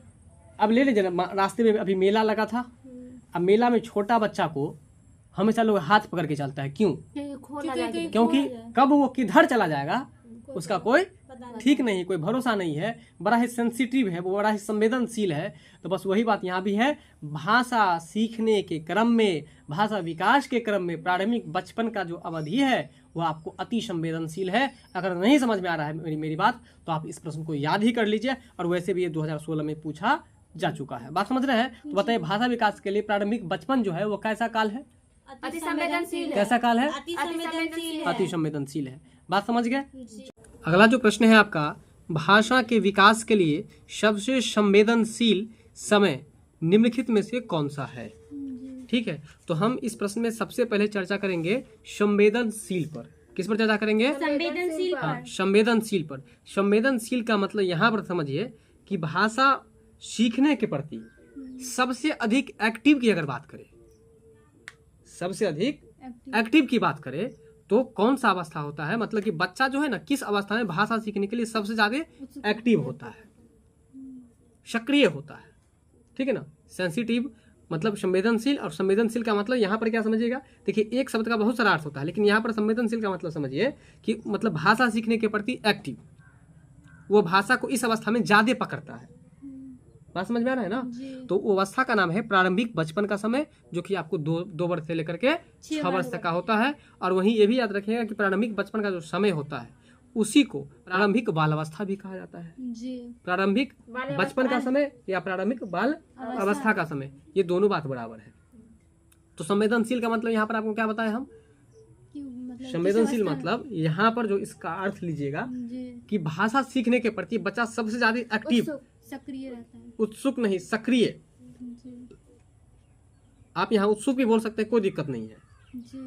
अब ले लीजिए ना, रास्ते में अभी मेला लगा था। अब मेला में छोटा बच्चा को हमेशा लोग हाथ पकड़ के चलता है। क्यों? क्योंकि कब वो किधर चला जाएगा उसका कोई ठीक नहीं, कोई भरोसा नहीं है, बड़ा ही सेंसिटिव है, वो बड़ा ही संवेदनशील है। तो बस वही बात यहाँ भी है। भाषा सीखने के क्रम में, भाषा विकास के क्रम में प्रारंभिक बचपन का जो अवधि है वो आपको अति संवेदनशील है। अगर नहीं समझ में आ रहा है मेरी बात तो आप इस प्रश्न को याद ही कर लीजिए, और वैसे भी ये 2016 में पूछा जा चुका है। बात समझ रहे हैं? तो बताइए भाषा विकास के लिए प्रारंभिक बचपन जो है वो कैसा काल है? अति संवेदनशील। कैसा काल है? अति संवेदनशील है। बात समझ गए? अगला जो प्रश्न है आपका, भाषा के विकास के लिए सबसे संवेदनशील समय निम्नलिखित में से कौन सा है? ठीक है, तो हम इस प्रश्न में सबसे पहले चर्चा करेंगे संवेदनशील पर। किस पर चर्चा करेंगे? संवेदनशील पर। हाँ, संवेदनशील पर। संवेदनशील का मतलब यहाँ पर समझिए कि भाषा सीखने के प्रति सबसे अधिक एक्टिव की अगर बात करें, सबसे अधिक एक्टिव की बात करें तो कौन सा अवस्था होता है? मतलब कि बच्चा जो है ना, किस अवस्था में भाषा सीखने के लिए सबसे ज्यादा एक्टिव होता है, सक्रिय होता है। ठीक है ना? सेंसिटिव मतलब संवेदनशील, और संवेदनशील का मतलब यहाँ पर क्या समझिएगा? देखिए एक शब्द का बहुत सारा अर्थ होता है, लेकिन यहाँ पर संवेदनशील का मतलब समझिए कि मतलब भाषा सीखने के प्रति एक्टिव, वो भाषा को इस अवस्था में ज्यादा पकड़ता है। बात समझ में आ रहा है ना? तो वो अवस्था का नाम है प्रारंभिक बचपन का समय, जो कि आपको दो वर्ष से लेकर के 6 वर्ष तक का होता है। और वहीं ये भी याद रखिएगा कि प्रारंभिक बचपन का जो समय होता है उसी को प्रारंभिक बाल अवस्था भी कहा जाता है। प्रारंभिक बचपन का समय या प्रारंभिक बाल अवस्था का समय, ये दोनों बात बराबर है। तो संवेदनशील का मतलब यहाँ पर आपको क्या बताया हम, संवेदनशील मतलब यहाँ पर जो इसका अर्थ लीजिएगा कि भाषा सीखने के प्रति बच्चा सबसे ज्यादा एक्टिव, सक्रिय रहता है। उत्सुक नहीं, सक्रिय। आप यहाँ उत्सुक भी बोल सकते हैं, कोई दिक्कत नहीं है,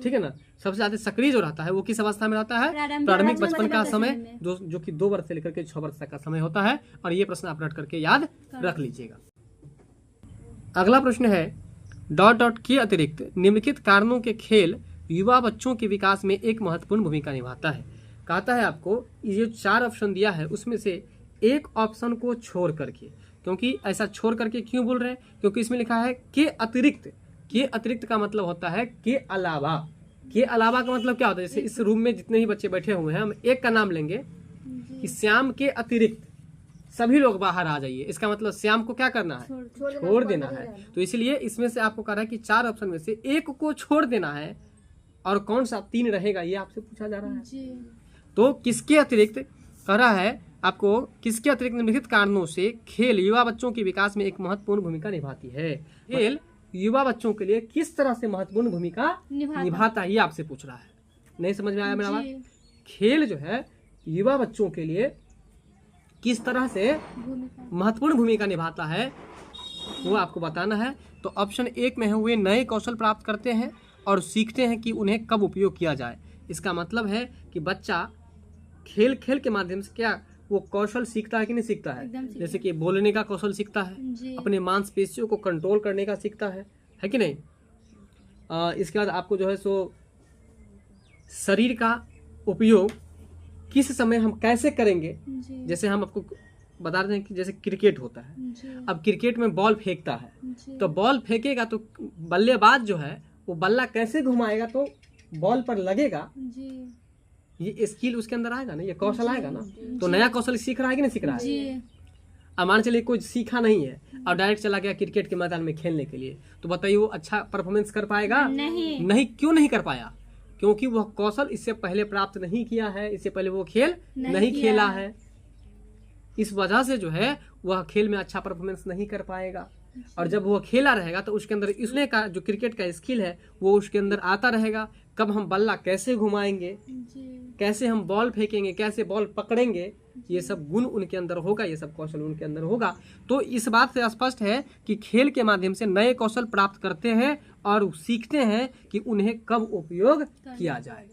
ठीक है ना। सबसे ज्यादा सक्रिय जो रहता है वो किस अवस्था में रहता है, प्रारंभिक बचपन का समय, जो कि 2 वर्ष से लेकर के 6 वर्ष तक का समय होता है। और ये प्रश्न आप रट करके याद रख लीजिएगा। अगला प्रश्न है, डॉट डॉट के अतिरिक्त निम्नलिखित कारणों के खेल युवा बच्चों के विकास में एक महत्वपूर्ण भूमिका निभाता है। कहता है आपको ये जो 4 ऑप्शन दिया है उसमें से एक ऑप्शन को छोड़ करके, क्योंकि ऐसा छोड़ करके क्यों बोल रहे हैं, क्योंकि इसमें लिखा है के अतिरिक्त। के अतिरिक्त का मतलब होता है के अलावा। के अलावा का मतलब क्या होता है, जैसे इस रूम में जितने ही बच्चे बैठे हुए हैं, हम एक का नाम लेंगे कि श्याम के अतिरिक्त सभी लोग बाहर आ जाइए, इसका मतलब श्याम को क्या करना है, छोड़ देना है। तो इसलिए इसमें से आपको कह रहा है कि 4 ऑप्शन में से एक को छोड़ देना है, और कौन सा 3 रहेगा ये आपसे पूछा जा रहा है। तो किसके अतिरिक्त कह रहा है आपको, किसके अतिरिक्त निम्नलिखित कारणों से खेल युवा बच्चों के विकास में एक महत्वपूर्ण भूमिका निभाती है। खेल युवा बच्चों के लिए किस तरह से महत्वपूर्ण भूमिका निभाता है, ये आपसे पूछ रहा है। नहीं समझ में आया मेरा बात? खेल जो है युवा बच्चों के लिए किस तरह से महत्वपूर्ण भूमिका निभाता है वो आपको बताना है। तो ऑप्शन 1 में है, वे नए कौशल प्राप्त करते हैं और सीखते हैं कि उन्हें कब उपयोग किया जाए। इसका मतलब है कि बच्चा खेल खेल के माध्यम से क्या वो कौशल सीखता है कि नहीं सीखता है। जैसे कि बोलने का कौशल सीखता है, अपने मांसपेशियों को कंट्रोल करने का सीखता है कि नहीं। इसके बाद आपको जो है सो शरीर का उपयोग किस समय हम कैसे करेंगे, जैसे हम आपको बता रहे हैं कि जैसे क्रिकेट होता है, अब क्रिकेट में बॉल फेंकता है तो बॉल फेंकेगा तो बल्लेबाज जो है वो बल्ला कैसे घुमाएगा तो बॉल पर लगेगा, ये स्किल उसके अंदर आएगा ना, ये कौशल आएगा ना। तो नया कौशल सीख रहा है कि नहीं सीख रहा है। अब मान चलिए कोई सीखा नहीं है और डायरेक्ट चला गया क्रिकेट के मैदान में खेलने के लिए, तो बताइए वो अच्छा परफॉर्मेंस कर पाएगा? नहीं। क्यों नहीं कर पाया? क्योंकि वह कौशल इससे पहले प्राप्त नहीं किया है, इससे पहले वो खेल नहीं खेला है। इस वजह से जो है वह खेल में अच्छा परफॉर्मेंस नहीं कर पाएगा। और जब वो खेला रहेगा तो उसके अंदर इसने का जो क्रिकेट का स्किल है वो उसके अंदर आता रहेगा। कब हम बल्ला कैसे घुमाएंगे, कैसे हम बॉल फेंकेंगे, कैसे बॉल पकड़ेंगे, ये सब गुण उनके अंदर होगा, ये सब कौशल उनके अंदर होगा। तो इस बात से स्पष्ट है कि खेल के माध्यम से नए कौशल प्राप्त करते हैं और सीखते हैं कि उन्हें कब उपयोग किया जाए।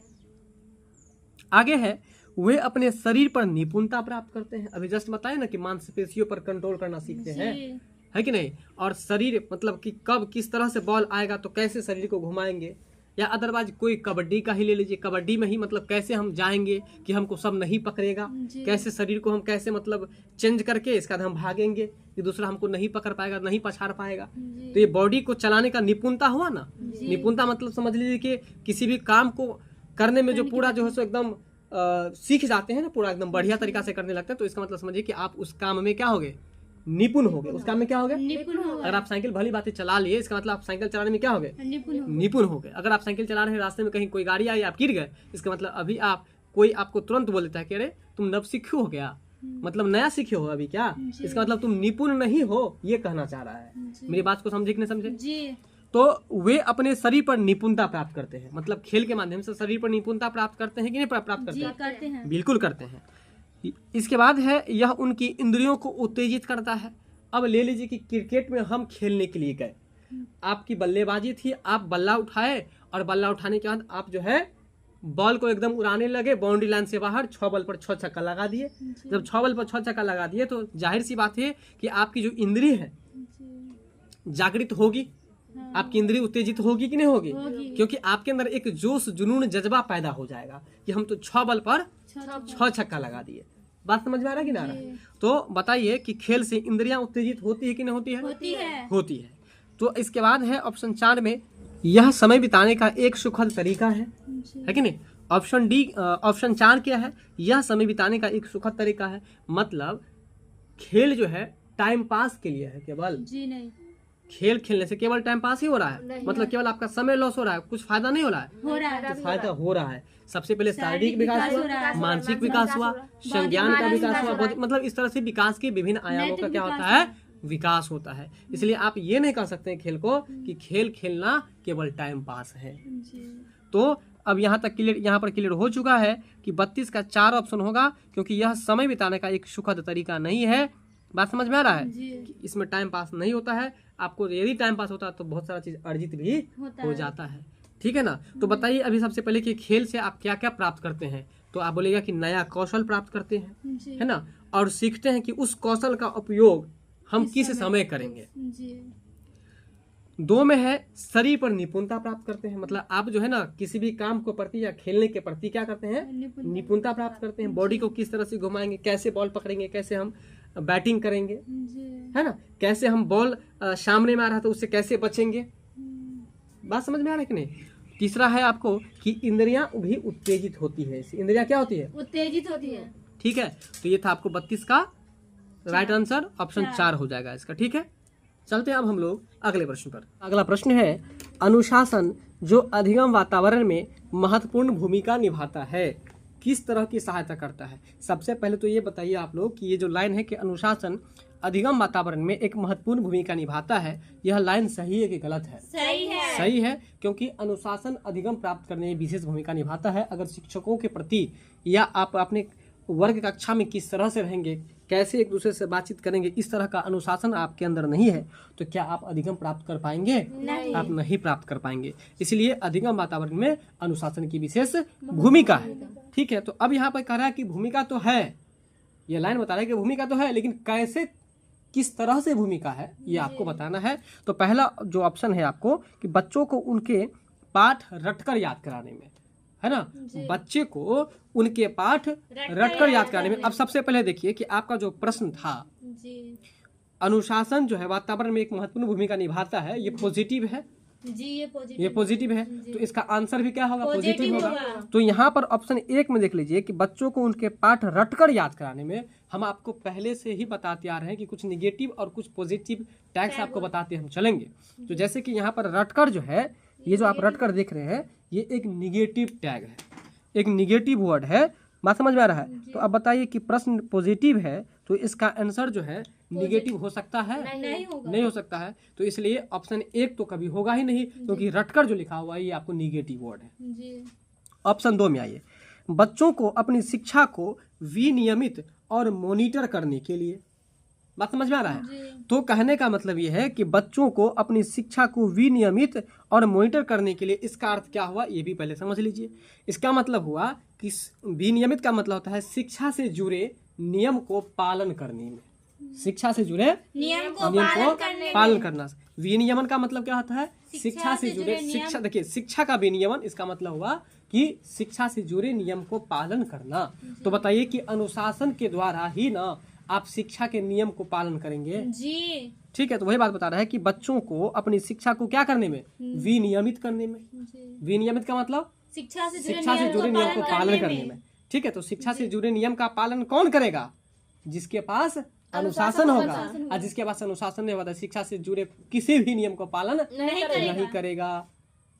आगे है, वे अपने शरीर पर निपुणता प्राप्त करते हैं। अभी जस्ट बताए ना कि मांसपेशियों पर कंट्रोल करना सीखते हैं, है कि नहीं। और शरीर मतलब कि कब किस तरह से बॉल आएगा तो कैसे शरीर को घुमाएंगे, या अदरवाइज कोई कबड्डी का ही ले लीजिए, कबड्डी में ही मतलब कैसे हम जाएंगे कि हमको सब नहीं पकड़ेगा, कैसे शरीर को हम कैसे मतलब चेंज करके इसके बाद हम भागेंगे कि दूसरा हमको नहीं पकड़ पाएगा, नहीं पछाड़ पाएगा। तो ये बॉडी को चलाने का निपुणता हुआ ना। निपुणता मतलब समझ लीजिए कि किसी भी काम को करने में जो पूरा जो है सो एकदम सीख जाते हैं ना, पूरा एकदम बढ़िया तरीका से करने लगते हैं, तो इसका मतलब समझिए कि आप उस काम में क्या हो गए, निपुण हो गए। उस काम में क्या हो गए, अगर आप साइकिल भली बातें चला लिए, इसका मतलब आप साइकिल चलाने में क्या हो गए, निपुण हो गए। अगर आप साइकिल चला रहे हैं, रास्ते में कहीं कोई गाड़ी आई, आप गिर गए, इसका मतलब अभी आप कोई आपको तुरंत बोल देता है कि अरे तुम नव सीखे हो क्या, मतलब नया सीखे हो अभी क्या, इसका मतलब तुम निपुण नहीं हो, ये कहना चाह रहा है। मेरी बात को समझे कि नहीं समझे। तो वे अपने शरीर पर निपुणता प्राप्त करते हैं, मतलब खेल के माध्यम से शरीर पर निपुणता प्राप्त करते हैं कि नहीं प्राप्त करते हैं? बिल्कुल करते हैं। इसके बाद है, यह उनकी इंद्रियों को उत्तेजित करता है। अब ले लीजिए कि क्रिकेट में हम खेलने के लिए गए, आपकी बल्लेबाजी थी, आप बल्ला उठाए और बल्ला उठाने के बाद आप जो है बॉल को एकदम उड़ाने लगे बाउंड्री लाइन से बाहर, 6 बॉल पर 6 छक्का लगा दिए। जब 6 बॉल पर 6 छक्का लगा दिए तो जाहिर सी बात है कि आपकी जो इंद्रिय है जागृत होगी, आपकी इंद्रिय उत्तेजित होगी कि नहीं होगी? क्योंकि आपके अंदर एक जोश जुनून जज्बा पैदा हो जाएगा कि हम तो 6 बॉल पर 6 छक्का लगा दिए। बात समझ में आ रहा है कि ना आ रहा है? तो बताइए कि खेल से इंद्रियां उत्तेजित होती है कि नहीं होती है? होती है। तो इसके बाद है ऑप्शन 4 में, यह समय बिताने का एक सुखद तरीका है कि नहीं। ऑप्शन डी, ऑप्शन 4 क्या है, यह समय बिताने का एक सुखद तरीका है। मतलब खेल जो है टाइम पास के लिए है केवल, जी नहीं, खेल खेलने से केवल टाइम पास ही हो रहा है, मतलब केवल आपका समय लॉस हो रहा है, कुछ फायदा नहीं हो रहा है। तो फायदा हो रहा है। सबसे पहले शारीरिक विकास हुआ, मानसिक विकास हुआ, संज्ञान का विकास हुआ, मतलब इस तरह से विकास के विभिन्न आयामों का क्या होता है, विकास होता है। इसलिए आप ये नहीं कह सकते हैं खेल को कि खेल खेलना केवल टाइम पास है। तो अब यहाँ तक क्लियर, यहाँ पर क्लियर हो चुका है कि 32 का 4 ऑप्शन होगा, क्योंकि यह समय बिताने का एक सुखद तरीका नहीं है। बात समझ में आ रहा है कि इसमें टाइम पास नहीं होता है। आपको यदि टाइम पास होता है तो बहुत सारा चीज अर्जित भी हो जाता है। ठीक है ना। तो बताइए अभी सबसे पहले कि खेल से आप क्या क्या प्राप्त करते हैं। तो आप बोलेगा कि नया कौशल प्राप्त करते हैं, है ना, और सीखते हैं कि उस कौशल का उपयोग हम किस समय करेंगे। 2 में है शरीर पर निपुणता प्राप्त करते हैं, मतलब आप जो है ना किसी भी काम को प्रति या खेलने के प्रति क्या करते हैं, निपुणता प्राप्त करते हैं। बॉडी को किस तरह से घुमाएंगे, कैसे बॉल पकड़ेंगे, कैसे हम बैटिंग करेंगे, है ना, कैसे हम बॉल सामने में आ रहा है तो उससे कैसे बचेंगे। बात समझ में आ रहा है कि नहीं। तीसरा है आपको कि इंद्रियां भी उत्तेजित होती है। इंद्रियां क्या होती है, उत्तेजित होती है। ठीक है। तो ये था आपको 32 का राइट आंसर, ऑप्शन 4 हो जाएगा इसका। ठीक है, चलते हैं अब हम लोग अगले प्रश्न पर। अगला प्रश्न है अनुशासन जो अधिगम वातावरण में महत्वपूर्ण भूमिका निभाता है किस तरह की सहायता करता है। सबसे पहले तो ये बताइए आप लोग कि ये जो लाइन है कि अनुशासन अधिगम वातावरण में एक महत्वपूर्ण भूमिका निभाता है, यह लाइन सही है कि गलत है। सही है। सही है, क्योंकि अनुशासन अधिगम प्राप्त करने में विशेष भूमिका निभाता है। अगर शिक्षकों के प्रति या आप अपने वर्ग कक्षा में किस तरह से रहेंगे, कैसे एक दूसरे से बातचीत करेंगे, इस तरह का अनुशासन आपके अंदर नहीं है तो क्या आप अधिगम प्राप्त कर पाएंगे? नहीं। आप नहीं प्राप्त कर पाएंगे। इसलिए अधिगम वातावरण में अनुशासन की विशेष भूमिका है। ठीक है, तो अब यहाँ पर कह रहा है कि भूमिका तो है, ये लाइन बता रहा है कि भूमिका तो है, लेकिन कैसे, किस तरह से भूमिका है ये आपको बताना है। तो पहला जो ऑप्शन है आपको कि बच्चों को उनके पाठ रटकर याद कराने में, है ना, बच्चे को उनके पाठ रटकर याद कराने में। अब सबसे पहले देखिए कि आपका जो प्रश्न था अनुशासन जो है वातावरण में एक महत्वपूर्ण भूमिका निभाता है, ये पॉजिटिव है जी, ये पॉजिटिव है, तो इसका आंसर भी क्या होगा, पॉजिटिव होगा। तो यहाँ पर ऑप्शन 1 में देख लीजिए कि बच्चों को उनके पाठ रटकर याद कराने में हम आपको पहले से ही बताते आ रहे हैं कि कुछ निगेटिव और कुछ पॉजिटिव टैग्स आपको बताते हम चलेंगे। तो जैसे कि यहाँ पर रटकर जो है, ये जो आप रटकर देख रहे हैं ये एक निगेटिव टैग है, एक निगेटिव वर्ड है। बात समझ में आ रहा है। तो अब बताइए कि प्रश्न पॉजिटिव है तो इसका आंसर जो है निगेटिव हो सकता है? नहीं हो सकता है। तो इसलिए ऑप्शन 1 तो कभी होगा ही नहीं, क्योंकि रटकर जो लिखा हुआ है ये आपको निगेटिव वर्ड है। ऑप्शन 2 में आइए, बच्चों को अपनी शिक्षा को विनियमित और मॉनिटर करने के लिए। बात समझ में आ रहा है। तो कहने का मतलब ये है कि बच्चों को अपनी शिक्षा को विनियमित और मॉनिटर करने के लिए, इसका अर्थ क्या हुआ ये भी पहले समझ लीजिए। इसका मतलब हुआ कि विनियमित का मतलब होता है शिक्षा से जुड़े नियम को पालन करने में, शिक्षा से जुड़े नियम को पालन करना। विनियमन का मतलब क्या होता है, शिक्षा से जुड़े, शिक्षा, देखिए शिक्षा का विनियमन इसका मतलब हुआ कि शिक्षा से जुड़े नियम को पालन करना। तो बताइए कि अनुशासन के द्वारा ही ना आप शिक्षा के नियम को पालन करेंगे जी। ठीक है, तो वही बात बता रहा है कि बच्चों को अपनी शिक्षा को क्या करने में, विनियमित करने में। विनियमित का मतलब शिक्षा से जुड़े नियम को पालन करने में। ठीक है, तो शिक्षा से जुड़े नियम का पालन कौन करेगा, जिसके पास अनुशासन होगा, और जिसके पास अनुशासन नहीं होगा शिक्षा से जुड़े किसी भी नियम को पालन नहीं करेगा।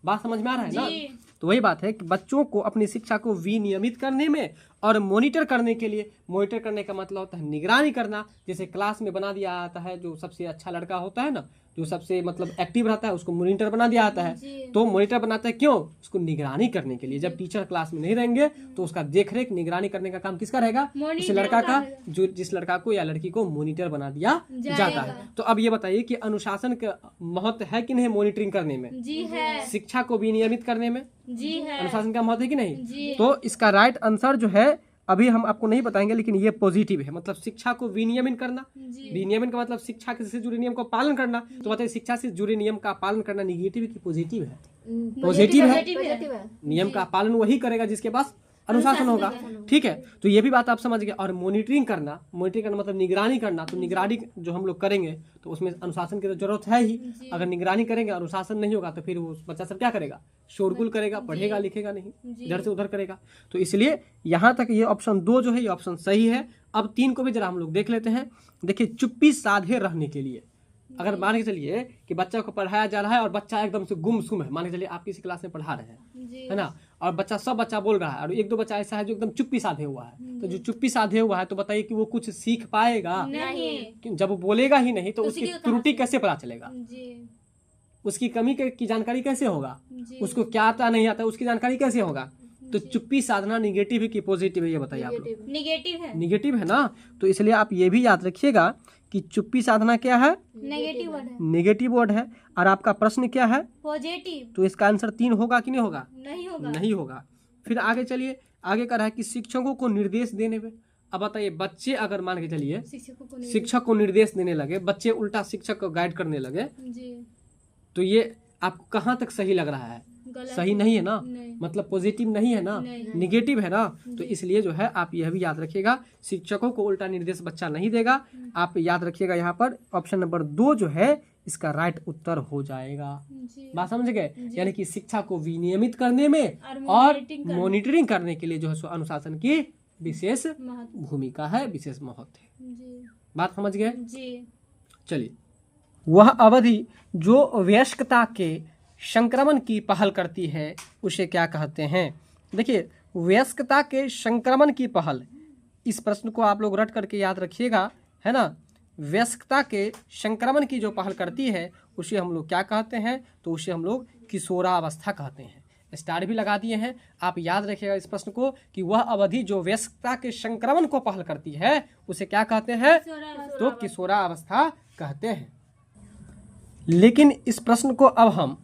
बात समझ में आ रहा है ना। तो वही बात है कि बच्चों को अपनी शिक्षा को विनियमित करने में और मॉनिटर करने के लिए, मॉनिटर करने का मतलब होता है निगरानी करना। जैसे क्लास में बना दिया जाता है, जो सबसे अच्छा लड़का होता है ना, जो सबसे मतलब एक्टिव रहता है, उसको मॉनिटर बना दिया जाता है। तो मॉनिटर बनाता है क्यों, उसको निगरानी करने के लिए। जब टीचर क्लास में नहीं रहेंगे तो उसका देखरेख निगरानी करने का काम किसका रहेगा, उस लड़का का, जो जिस लड़का को या लड़की को मॉनिटर बना दिया जाता है। तो अब ये बताइए कि अनुशासन का महत्व है कि नहीं मॉनिटरिंग करने में, जी है। शिक्षा को विनियमित करने में जी है, अनुशासन का महत्व है कि नहीं। जी। तो इसका राइट आंसर जो है अभी हम आपको नहीं बताएंगे, लेकिन ये पॉजिटिव है, मतलब शिक्षा को विनियमित करना। विनियमन का मतलब शिक्षा से जुड़े नियम को पालन करना। तो बताइए शिक्षा से जुड़े नियम का पालन करना निगेटिव की पॉजिटिव है, पॉजिटिव है। नियम का पालन वही करेगा जिसके पास अनुशासन होगा। ठीक है, तो ये भी बात आप समझ गए। और मॉनिटरिंग करना, मॉनिटरिंग करना मतलब निगरानी करना। तो निगरानी जो हम लोग करेंगे तो उसमें अनुशासन की तो जरूरत है ही। अगर निगरानी करेंगे, अनुशासन नहीं होगा तो फिर वो बच्चा सब क्या करेगा, शोरगुल करेगा, पढ़ेगा लिखेगा नहीं, इधर से उधर करेगा। तो इसलिए यहाँ तक ये ऑप्शन 2 जो है ये ऑप्शन सही है। अब 3 को भी जरा हम लोग देख लेते हैं। देखिए, चुप्पी साधे रहने के लिए, अगर मान के चलिए कि बच्चा को पढ़ाया जा रहा है और बच्चा एकदम से गुमसुम है, मान के चलिए आप किसी क्लास में पढ़ा रहे हैं, है ना, और सब बच्चा बोल रहा है और एक दो बच्चा ऐसा है जो एकदम चुप्पी साधे हुआ है, तो जो चुप्पी साधे हुआ है तो बताइए कि वो कुछ सीख पाएगा? नहीं। जब वो बोलेगा ही नहीं तो उसकी त्रुटि कैसे पता चलेगा? जी। उसकी कमी की जानकारी कैसे होगा? जी। उसको क्या आता नहीं आता उसकी जानकारी कैसे होगा? तो चुप्पी साधना निगेटिव है कि पॉजिटिव है, ये बताइए आप लोग। निगेटिव है। निगेटिव है ना, तो इसलिए आप ये भी याद रखिएगा कि चुप्पी साधना क्या है? नेगेटिव वर्ड है। नेगेटिव वर्ड है। और आपका प्रश्न क्या है? पॉजिटिव। तो इसका आंसर 3 होगा कि नहीं होगा? नहीं होगा। नहीं होगा। फिर आगे चलिए, आगे का रहा है कि शिक्षकों को निर्देश देने में। अब बताइए, बच्चे अगर मान के चलिए शिक्षक को निर्देश देने लगे, बच्चे उल्टा शिक्षक को गाइड करने लगे, जी। तो ये आपको कहाँ तक सही लग रहा है? सही नहीं है ना, नहीं। मतलब पॉजिटिव नहीं है ना, निगेटिव है ना। तो इसलिए जो है आप यह भी याद रखिएगा, शिक्षकों को उल्टा निर्देश बच्चा नहीं देगा। आप याद रखिएगा यहाँ पर ऑप्शन नंबर 2 जो है इसका राइट उत्तर हो जाएगा। बात समझ गए? यानी कि शिक्षा को विनियमित करने में और मॉनिटरिंग करने के लिए जो है सो अनुशासन की विशेष भूमिका है, विशेष महत्व है। बात समझ गए? चलिए, वह अवधि जो वयस्कता के संक्रमण की पहल करती है उसे क्या कहते हैं? देखिए, वयस्कता के संक्रमण की पहल, इस प्रश्न को आप लोग रट करके याद रखिएगा, है ना। वयस्कता के संक्रमण की जो पहल करती है उसे हम लोग क्या कहते हैं? तो उसे हम लोग किशोरावस्था कहते हैं। स्टार भी लगा दिए हैं, आप याद रखिएगा इस प्रश्न को कि वह अवधि जो वयस्कता के संक्रमण को पहल करती है उसे क्या कहते हैं? तो किशोरावस्था कहते हैं। लेकिन इस प्रश्न को अब हम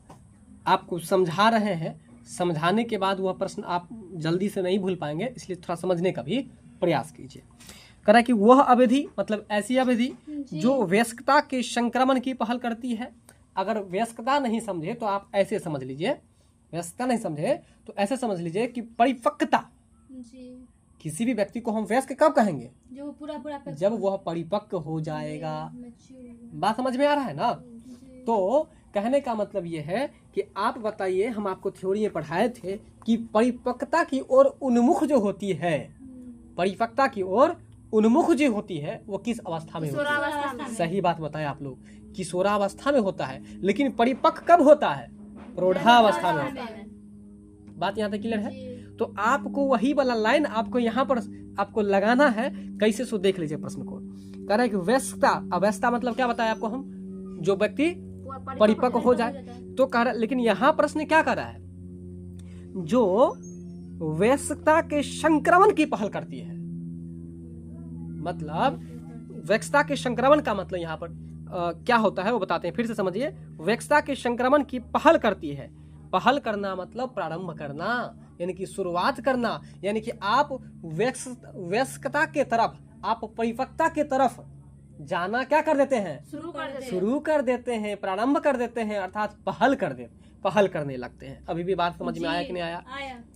आपको समझा रहे हैं, समझाने के बाद वह प्रश्न आप जल्दी से नहीं भूल पाएंगे, इसलिए थोड़ा समझने का भी प्रयास कीजिए। कह रहा है कि वह अवधि मतलब ऐसी अवधि जो वयस्कता के संक्रमण की पहल करती है। अगर वयस्कता नहीं समझे तो आप ऐसे समझ लीजिए, वयस्कता नहीं समझे तो ऐसे समझ लीजिए कि परिपक्वता। किसी भी व्यक्ति को हम वयस्क कब कहेंगे? जब वह परिपक्व हो जाएगा। बात समझ में आ रहा है ना? तो कहने का मतलब ये है कि आप बताइए, हम आपको थ्योरी में पढ़ाए थे कि परिपक्वता की ओर उन्मुख जो होती है, परिपक्वता की ओर उन्मुख जो होती है वो किस अवस्था में होती है? सही बात बताएं आप लोग, किशोरावस्था में होता है। लेकिन परिपक्व कब होता है? प्रौढ़ावस्था में होता है। बात यहाँ तक क्लियर है? तो आपको वही वाला लाइन आपको यहाँ पर आपको लगाना है। कैसे? सो देख लीजिए प्रश्न को। कह रहा है कि वयस्कता, अवस्था मतलब क्या बताया आपको हम? जो व्यक्ति परिपक्व हो जाए। तो कह रहा, लेकिन यहाँ प्रश्न क्या कर रहा है? जो वयस्कता के संक्रमण की पहल करती है, मतलब वयस्कता के संक्रमण का मतलब यहाँ पर क्या होता है वो बताते हैं। फिर से समझिए, वयस्कता के संक्रमण की पहल करती है। पहल करना मतलब प्रारंभ करना, यानी कि शुरुआत करना, यानी कि आप वयस्कता के तरफ, आप परिपक्वता के तरफ जाना क्या कर देते हैं? शुरू कर देते हैं, प्रारंभ कर देते हैं, अर्थात पहल करने लगते हैं। अभी भी बात समझ में आया कि नहीं आया?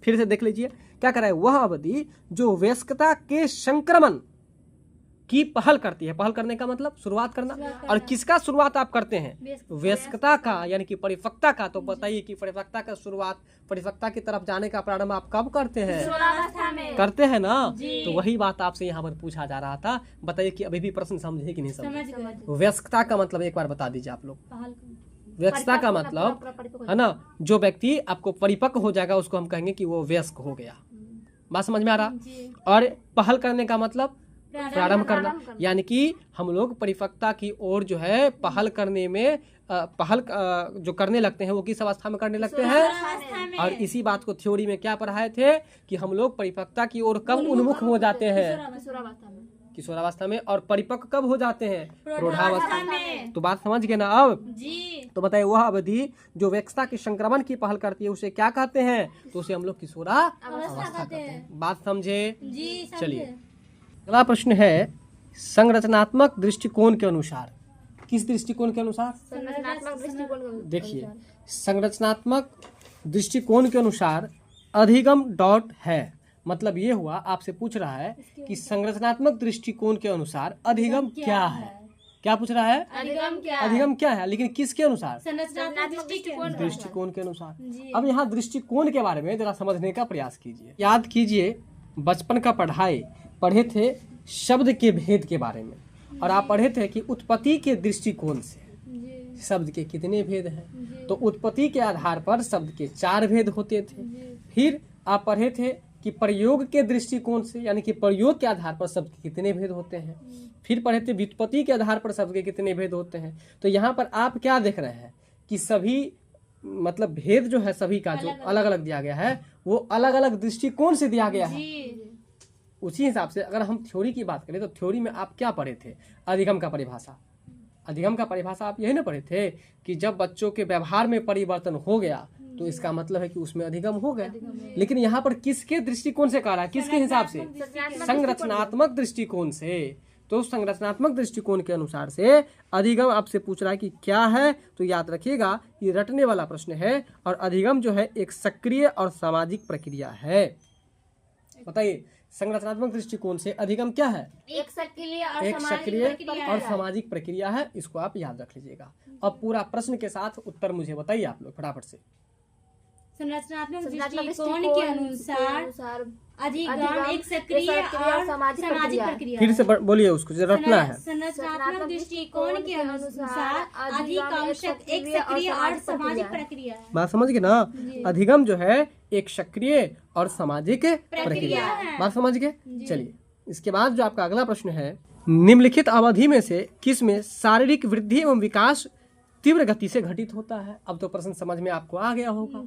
फिर से देख लीजिए, क्या कर रहा है? वह अवधि जो वयस्कता के संक्रमण की पहल करती है। पहल करने का मतलब शुरुआत करना। और किसका शुरुआत आप करते हैं? वयस्कता का, यानी कि परिपक्वता का। तो बताइए कि परिपक्वता का शुरुआत, परिपक्वता की तरफ जाने का प्रारंभ आप कब करते हैं? करते हैं ना। तो वही बात आपसे यहाँ पर पूछा जा रहा था। बताइए कि अभी भी प्रश्न समझे कि नहीं समझे? वयस्कता का मतलब एक बार बता दीजिए आप लोग। वयस्कता का मतलब है ना, जो व्यक्ति आपको परिपक्व हो जाएगा उसको हम कहेंगे कि वो वयस्क हो गया। बात समझ में आ रहा? और पहल करने का मतलब प्रारंभ करना, यानी कि हम लोग परिपक्वता की ओर जो है पहल करने में पहल जो करने लगते हैं वो किस अवस्था में करने लगते हैं? और इसी बात को थ्योरी में क्या पढ़ाए थे कि हम लोग परिपक्वता की ओर कब उन्मुख हो जाते हैं? किशोरावस्था में। और परिपक्व कब हो जाते हैं? प्रौढ़ावस्था में। तो बात समझ गए ना अब? तो बताइए, वह अवधि जो वयस्कता के संक्रमण की पहल करती है उसे क्या कहते हैं? तो उसे हम लोग किशोरावस्था कहते हैं। बात समझे? चलिए, अगला प्रश्न है, संरचनात्मक दृष्टिकोण के अनुसार। किस दृष्टिकोण के अनुसार? देखिए, संरचनात्मक दृष्टिकोण के अनुसार अधिगम डॉट है। मतलब ये हुआ, आपसे पूछ रहा है कि संरचनात्मक दृष्टिकोण के अनुसार अधिगम क्या है। क्या पूछ रहा है? अधिगम क्या है, लेकिन किसके अनुसार? दृष्टिकोण के अनुसार। अब यहाँ दृष्टिकोण के बारे में जरा समझने का प्रयास कीजिए। याद कीजिए, बचपन का पढ़े थे शब्द के भेद के बारे में, और आप पढ़े थे कि उत्पत्ति के दृष्टिकोण से, शब्द के कितने भेद हैं। तो उत्पत्ति के आधार पर शब्द के 4 भेद होते थे। फिर आप पढ़े थे कि प्रयोग के दृष्टिकोण से यानी कि प्रयोग के आधार पर शब्द के कितने भेद होते हैं। फिर पढ़े थे व्युत्पत्ति के आधार पर शब्द के कितने भेद होते हैं। तो यहाँ पर आप क्या देख रहे हैं कि सभी मतलब भेद जो है सभी का जो अलग अलग दिया गया है वो अलग अलग दृष्टिकोण से दिया गया है। उसी हिसाब से अगर हम थ्योरी की बात करें तो थ्योरी में आप क्या पढ़े थे, अधिगम का परिभाषा। अधिगम का परिभाषा आप यही ना पढ़े थे कि जब बच्चों के व्यवहार में परिवर्तन हो गया तो इसका मतलब है कि उसमें अधिगम हो गया। लेकिन यहाँ पर किसके दृष्टिकोण से कह रहा है, किसके हिसाब से, संरचनात्मक दृष्टिकोण से। तो संरचनात्मक दृष्टिकोण के अनुसार से अधिगम आपसे पूछ रहा है कि क्या है। तो याद रखिएगा ये रटने वाला प्रश्न है और अधिगम जो है एक सक्रिय और सामाजिक प्रक्रिया है। बताइए संरचनात्मक दृष्टिकोण से अधिगम क्या है, एक सक्रिय और सामाजिक प्रक्रिया है। इसको आप याद रख लीजिएगा। अब पूरा प्रश्न के साथ उत्तर मुझे बताइए आप लोग फटाफट से। संरचनात्मक दृष्टिकोण के अनुसार अधिगम एक सक्रिय और सामाजिक प्रक्रिया। फिर से बोलिए, उसको रटना है। संरचनात्मक दृष्टिकोण के अनुसार अधिगम एक सक्रिय और सामाजिक प्रक्रिया है। बात समझ गए ना, अधिगम जो है एक सक्रिय और सामाजिक प्रक्रिया है। बात समझ गए। चलिए इसके बाद जो आपका अगला प्रश्न है, निम्नलिखित अवधि में से किस में शारीरिक वृद्धि एवं विकास तीव्र गति से घटित होता है। अब तो प्रश्न समझ में आपको आ गया होगा।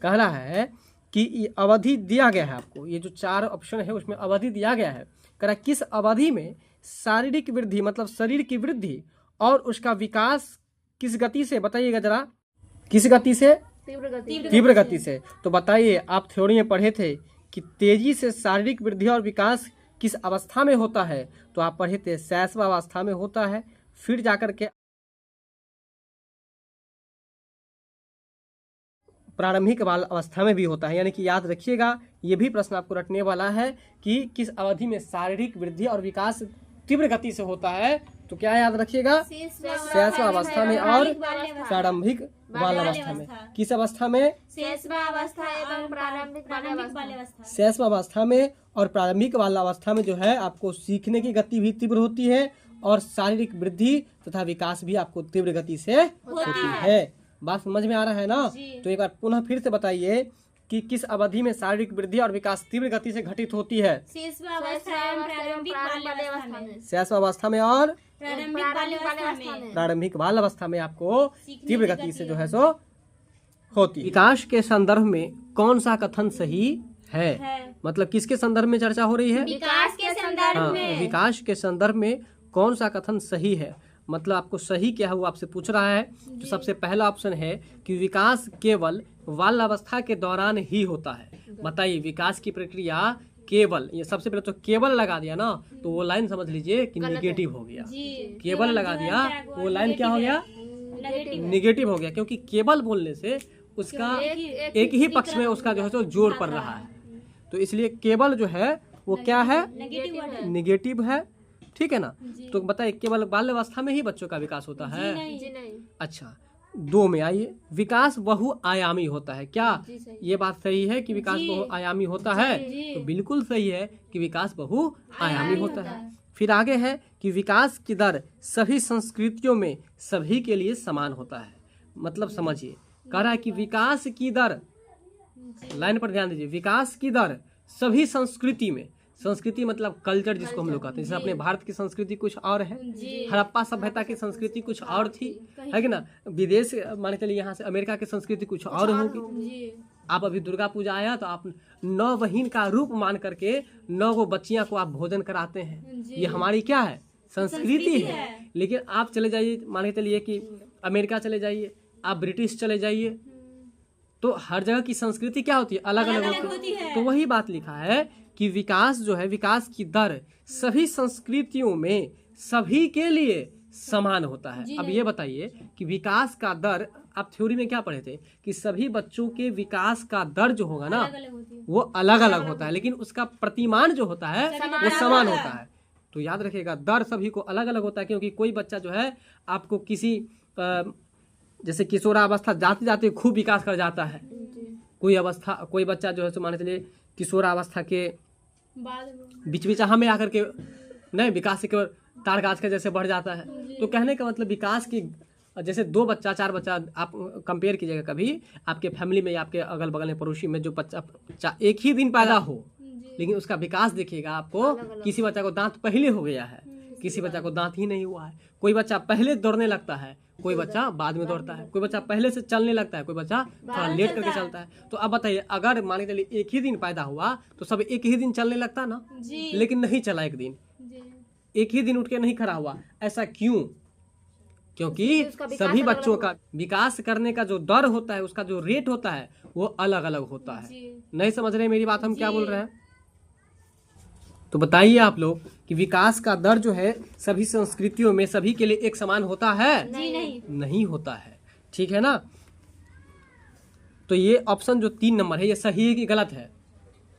कह रहा है कि ये अवधि दिया गया है आपको, ये जो 4 ऑप्शन है उसमें अवधि दिया गया है। कह रहा किस अवधि में शारीरिक वृद्धि मतलब शरीर की वृद्धि और उसका विकास किस गति से, बताइएगा जरा, किस गति से, तीव्र गति से। तो बताइए आप थ्योरी में पढ़े थे कि तेजी से शारीरिक वृद्धि और विकास किस अवस्था में होता है। तो आप पढ़े थे शैशवावस्था में होता है। फिर जाकर के प्रारंभिक बाल अवस्था में भी होता है। यानी कि याद रखिएगा ये भी प्रश्न आपको रटने वाला है कि किस अवधि में शारीरिक वृद्धि और विकास तीव्र गति से होता है। तो क्या याद रखिएगा, शैशवावस्था में और प्रारंभिक बाल अवस्था में। किस अवस्था में, शैशवावस्था में और प्रारंभिक बाल अवस्था में जो है आपको सीखने की गति भी तीव्र होती है और शारीरिक वृद्धि तथा विकास भी आपको तीव्र गति से होती है। बात समझ में आ रहा है ना। तो एक बार पुनः फिर से बताइए कि किस अवधि में शारीरिक वृद्धि और विकास तीव्र गति से घटित होती है। शैशवावस्था में और प्रारंभिक बाल अवस्था में आपको तीव्र गति से जो है सो होती है। विकास के संदर्भ में कौन सा कथन सही है, मतलब किसके संदर्भ में चर्चा हो रही है, विकास के संदर्भ में। विकास के संदर्भ में कौन सा कथन सही है, मतलब आपको सही क्या है वो आपसे पूछ रहा है। तो सबसे पहला ऑप्शन है कि विकास केवल बाल अवस्था के दौरान ही होता है। बताइए विकास की प्रक्रिया केवल, ये सबसे पहले तो केवल लगा दिया ना तो वो लाइन समझ लीजिए कि निगेटिव हो गया। केवल लगा दिया वो लाइन क्या हो गया, निगेटिव हो गया, क्योंकि केवल बोलने से उसका एक ही पक्ष में उसका जो है तो जोर पड़ रहा है। तो इसलिए केवल जो है वो क्या है, निगेटिव है। ठीक है ना। तो बताइए केवल बाल्यावस्था में ही बच्चों का विकास होता है। जी नहीं। अच्छा 2 में आइए, विकास बहुआयामी होता है। क्या ये बात सही है कि विकास बहुआयामी होता है? तो बिल्कुल सही है कि विकास बहुआयामी होता है। फिर आगे है कि विकास की दर सभी संस्कृतियों में सभी के लिए समान होता है। मतलब समझिए, कह रहा है कि विकास की दर, लाइन पर ध्यान दीजिए, विकास की दर सभी संस्कृति में, संस्कृति मतलब कल्चर जिसको हम लोग कहते हैं। जैसे अपने भारत की संस्कृति कुछ और है, हड़प्पा सभ्यता की संस्कृति कुछ और थी, है कि ना। विदेश मान चलिए यहाँ से अमेरिका की संस्कृति कुछ और होगी। आप अभी दुर्गा पूजा आया तो आप 9 बहिन का रूप मान करके 9 बच्चियां को आप भोजन कराते हैं। ये हमारी क्या है, संस्कृति है। लेकिन आप चले जाइए, मान के चलिए कि अमेरिका चले जाइए, आप ब्रिटिश चले जाइए, तो हर जगह की संस्कृति क्या होती है, अलग अलग होती है। तो वही बात लिखा है कि विकास जो है, विकास की दर सभी संस्कृतियों में सभी के लिए समान होता है। अब ये बताइए कि विकास का दर, आप थ्योरी में क्या पढ़े थे कि सभी बच्चों के विकास का दर जो होगा ना वो अलग अलग होता है, लेकिन उसका प्रतिमान जो होता है वो समान होता है। तो याद रखिएगा दर सभी को अलग अलग होता है, क्योंकि कोई बच्चा जो है आपको किसी जैसे किशोरावस्था जाते जाते खूब विकास कर जाता है, कोई बच्चा जो है तो मान चलिए किशोरावस्था के बीच में आकर के नहीं विकास के तार गाछ के जैसे बढ़ जाता है। तो कहने का मतलब विकास की जैसे 2 बच्चा 4 बच्चा आप कंपेयर कीजिएगा कभी आपके फैमिली में या आपके अगल बगल में पड़ोसी में जो बच्चा एक ही दिन पैदा हो, लेकिन उसका विकास देखिएगा आपको, किसी बच्चा को दांत पहले हो गया है, किसी बच्चा को दांत ही नहीं हुआ है, कोई बच्चा पहले दौड़ने लगता है, कोई बच्चा बाद में दौड़ता है, कोई बच्चा पहले से चलने लगता है, कोई बच्चा थोड़ा लेट करके चलता है। तो अब बताइए, अगर मान के चलिए एक ही दिन पैदा हुआ तो सब एक ही दिन चलने लगता ना, लेकिन नहीं चला एक दिन, एक ही दिन उठ के नहीं खड़ा हुआ। ऐसा क्यों? क्योंकि सभी बच्चों का विकास करने का जो दर होता है, उसका जो रेट होता है वो अलग अलग होता है। नहीं समझ रहे मेरी बात, हम क्या बोल रहे हैं? तो बताइए आप लोग कि विकास का दर जो है सभी संस्कृतियों में सभी के लिए एक समान होता है? नहीं होता है। ठीक है ना? तो ये ऑप्शन जो 3 नंबर है ये सही है कि गलत है?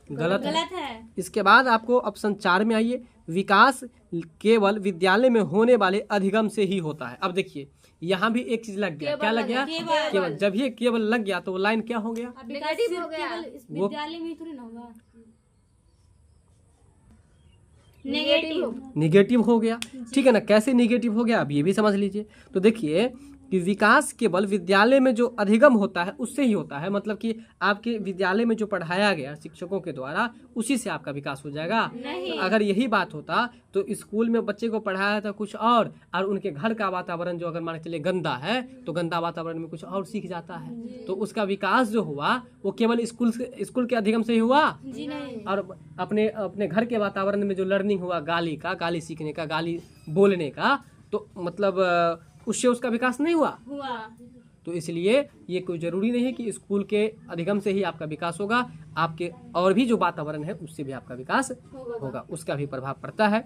गलत है। इसके बाद आपको ऑप्शन 4 में आइए, विकास केवल विद्यालय में होने वाले अधिगम से ही होता है। अब देखिए यहाँ भी एक चीज लग गया। क्या लग गया? केवल। जब ये केवल लग गया तो वो लाइन क्या हो गया? नेगेटिव हो गया। विद्यालय में थोड़ी ना होगा, निगेटिव हो गया। ठीक है ना? कैसे निगेटिव हो गया अब ये भी समझ लीजिए। तो देखिए कि विकास केवल विद्यालय में जो अधिगम होता है उससे ही होता है, मतलब कि आपके विद्यालय में जो पढ़ाया गया शिक्षकों के द्वारा उसी से आपका विकास हो जाएगा। तो अगर यही बात होता तो स्कूल में बच्चे को पढ़ाया था कुछ और उनके घर का वातावरण जो अगर मान के चलिए गंदा है तो गंदा वातावरण में कुछ और सीख जाता है, तो उसका विकास जो हुआ वो केवल स्कूल के अधिगम से ही हुआ। और अपने घर के वातावरण में जो लर्निंग हुआ गाली सीखने का, गाली बोलने का, तो मतलब उससे उसका विकास नहीं हुआ। तो इसलिए ये कोई जरूरी नहीं है कि स्कूल के अधिगम से ही आपका विकास होगा, आपके और भी जो वातावरण है उससे भी आपका विकास होगा, उसका भी प्रभाव पड़ता है।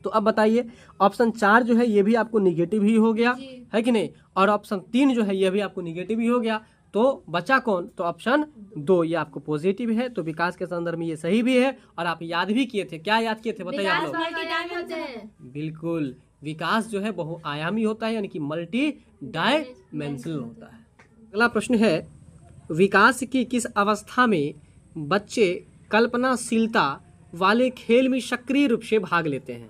तो अब बताइए ऑप्शन 4 जो है ये भी आपको निगेटिव ही हो गया है कि नहीं, और ऑप्शन 3 जो है ये भी आपको निगेटिव ही हो गया। तो बचा कौन? तो ऑप्शन 2 ये आपको पॉजिटिव है। तो विकास के संदर्भ में ये सही भी है और आप याद भी किए थे। क्या याद किए थे बताइए आप लोग? बिल्कुल, विकास जो है बहुआयामी होता है, यानी कि मल्टी डायमेंशनल होता है। अगला प्रश्न है, विकास की किस अवस्था में बच्चे कल्पनाशीलता वाले खेल में सक्रिय रूप से भाग लेते हैं?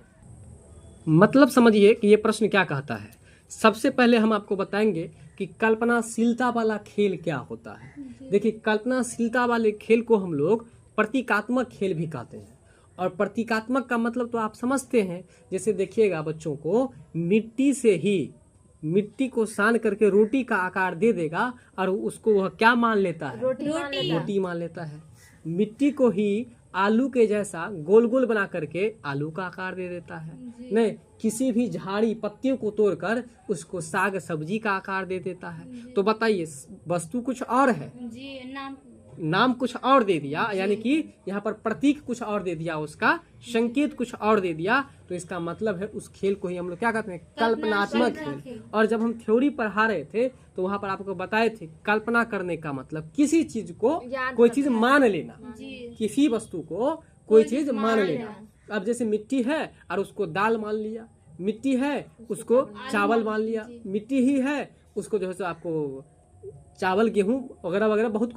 मतलब समझिए कि ये प्रश्न क्या कहता है। सबसे पहले हम आपको बताएंगे कि कल्पनाशीलता वाला खेल क्या होता है। देखिए, कल्पनाशीलता वाले खेल को हम लोग प्रतीकात्मक खेल भी कहते हैं। और प्रतीकात्मक का मतलब तो आप समझते हैं, जैसे देखिएगा बच्चों को मिट्टी को सान करके रोटी का आकार दे देगा और उसको वह क्या मान लेता है? रोटी मान लेता है। मिट्टी को ही आलू के जैसा गोल गोल बना करके आलू का आकार दे देता है। नहीं, किसी भी झाड़ी पत्तियों को तोड़कर उसको साग सब्जी का आकार दे देता है। तो बताइए, वस्तु कुछ और है, नाम कुछ और दे दिया, यानी कि यहाँ पर प्रतीक कुछ और दे दिया, उसका संकेत कुछ और दे दिया, तो इसका मतलब है उस खेल को ही हम लोग क्या कहते हैं? कल्पनात्मक खेल। और जब हम थ्योरी पढ़ा रहे थे तो वहाँ पर आपको बताए थे कल्पना करने का मतलब किसी चीज को कोई चीज मान लेना, किसी वस्तु को कोई चीज मान लेना। अब जैसे मिट्टी है और उसको दाल मान लिया, मिट्टी है उसको चावल मान लिया, मिट्टी ही है उसको जो है आपको चावल गेहूं वगैरह वगैरह बहुत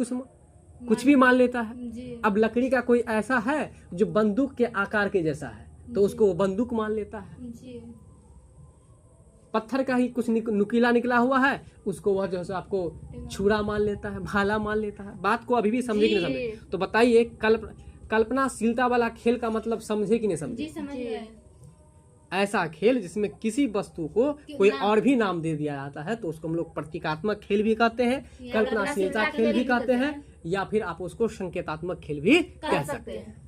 कुछ भी मान लेता है। अब लकड़ी का कोई ऐसा है जो बंदूक के आकार के जैसा है तो उसको वो बंदूक मान लेता है। पत्थर का ही कुछ नुकीला निकला हुआ है उसको वह जो है आपको छुरा मान लेता है, भाला मान लेता है। बात को अभी भी समझे कि नहीं समझे? तो बताइए कल्पनाशीलता वाला खेल का मतलब समझे कि नहीं समझे? ऐसा खेल जिसमें किसी वस्तु को कोई और भी नाम दे दिया जाता है तो उसको हम लोग प्रतीकात्मक खेल भी कहते हैं, कल्पनाशीलता खेल भी कहते हैं, या फिर आप उसको संकेतात्मक खेल भी कह सकते हैं।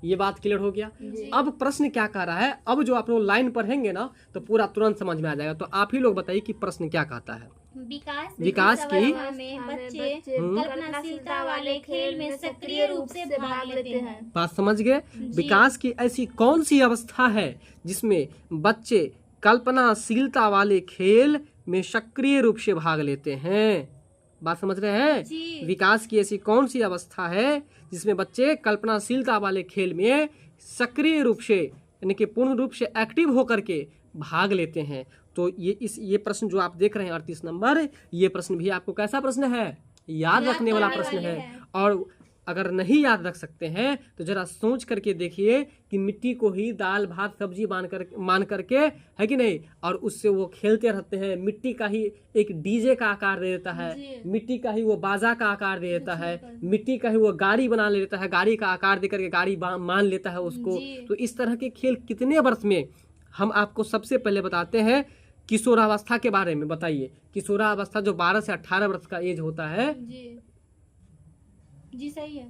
ये बात क्लियर हो गया। अब प्रश्न क्या कह रहा है, अब जो आप लोग लाइन पढ़ेंगे ना तो पूरा तुरंत समझ में आ जाएगा। तो आप ही लोग बताइए कि प्रश्न क्या कहता है। विकास की बच्चे कल्पनाशीलता वाले खेल में सक्रिय रूप से भाग लेते हैं। बात समझ गए? विकास की ऐसी कौन सी अवस्था है जिसमें बच्चे कल्पनाशीलता वाले खेल में सक्रिय रूप से भाग लेते हैं? बात समझ रहे हैं? विकास की ऐसी कौन सी अवस्था है जिसमें बच्चे कल्पनाशीलता वाले खेल में सक्रिय रूप से यानी कि पूर्ण रूप से एक्टिव होकर के भाग लेते हैं? तो ये प्रश्न जो आप देख रहे हैं 38 नंबर, ये प्रश्न भी आपको कैसा प्रश्न है? याद रखने वाला प्रश्न है। और अगर नहीं याद रख सकते हैं तो जरा सोच करके देखिए कि मिट्टी को ही दाल भात सब्जी मान करके, है कि नहीं, और उससे वो खेलते रहते हैं। मिट्टी का ही एक डीजे का आकार दे देता है, मिट्टी का ही वो बाजा का आकार दे देता है, मिट्टी का ही वो गाड़ी बना लेता है, गाड़ी का आकार दे करके गाड़ी मान लेता है उसको। तो इस तरह के खेल कितने वर्ष में, हम आपको सबसे पहले बताते हैं किशोरावस्था के बारे में। बताइए, किशोरावस्था जो 12 से 18 वर्ष का एज होता है, जी सही है।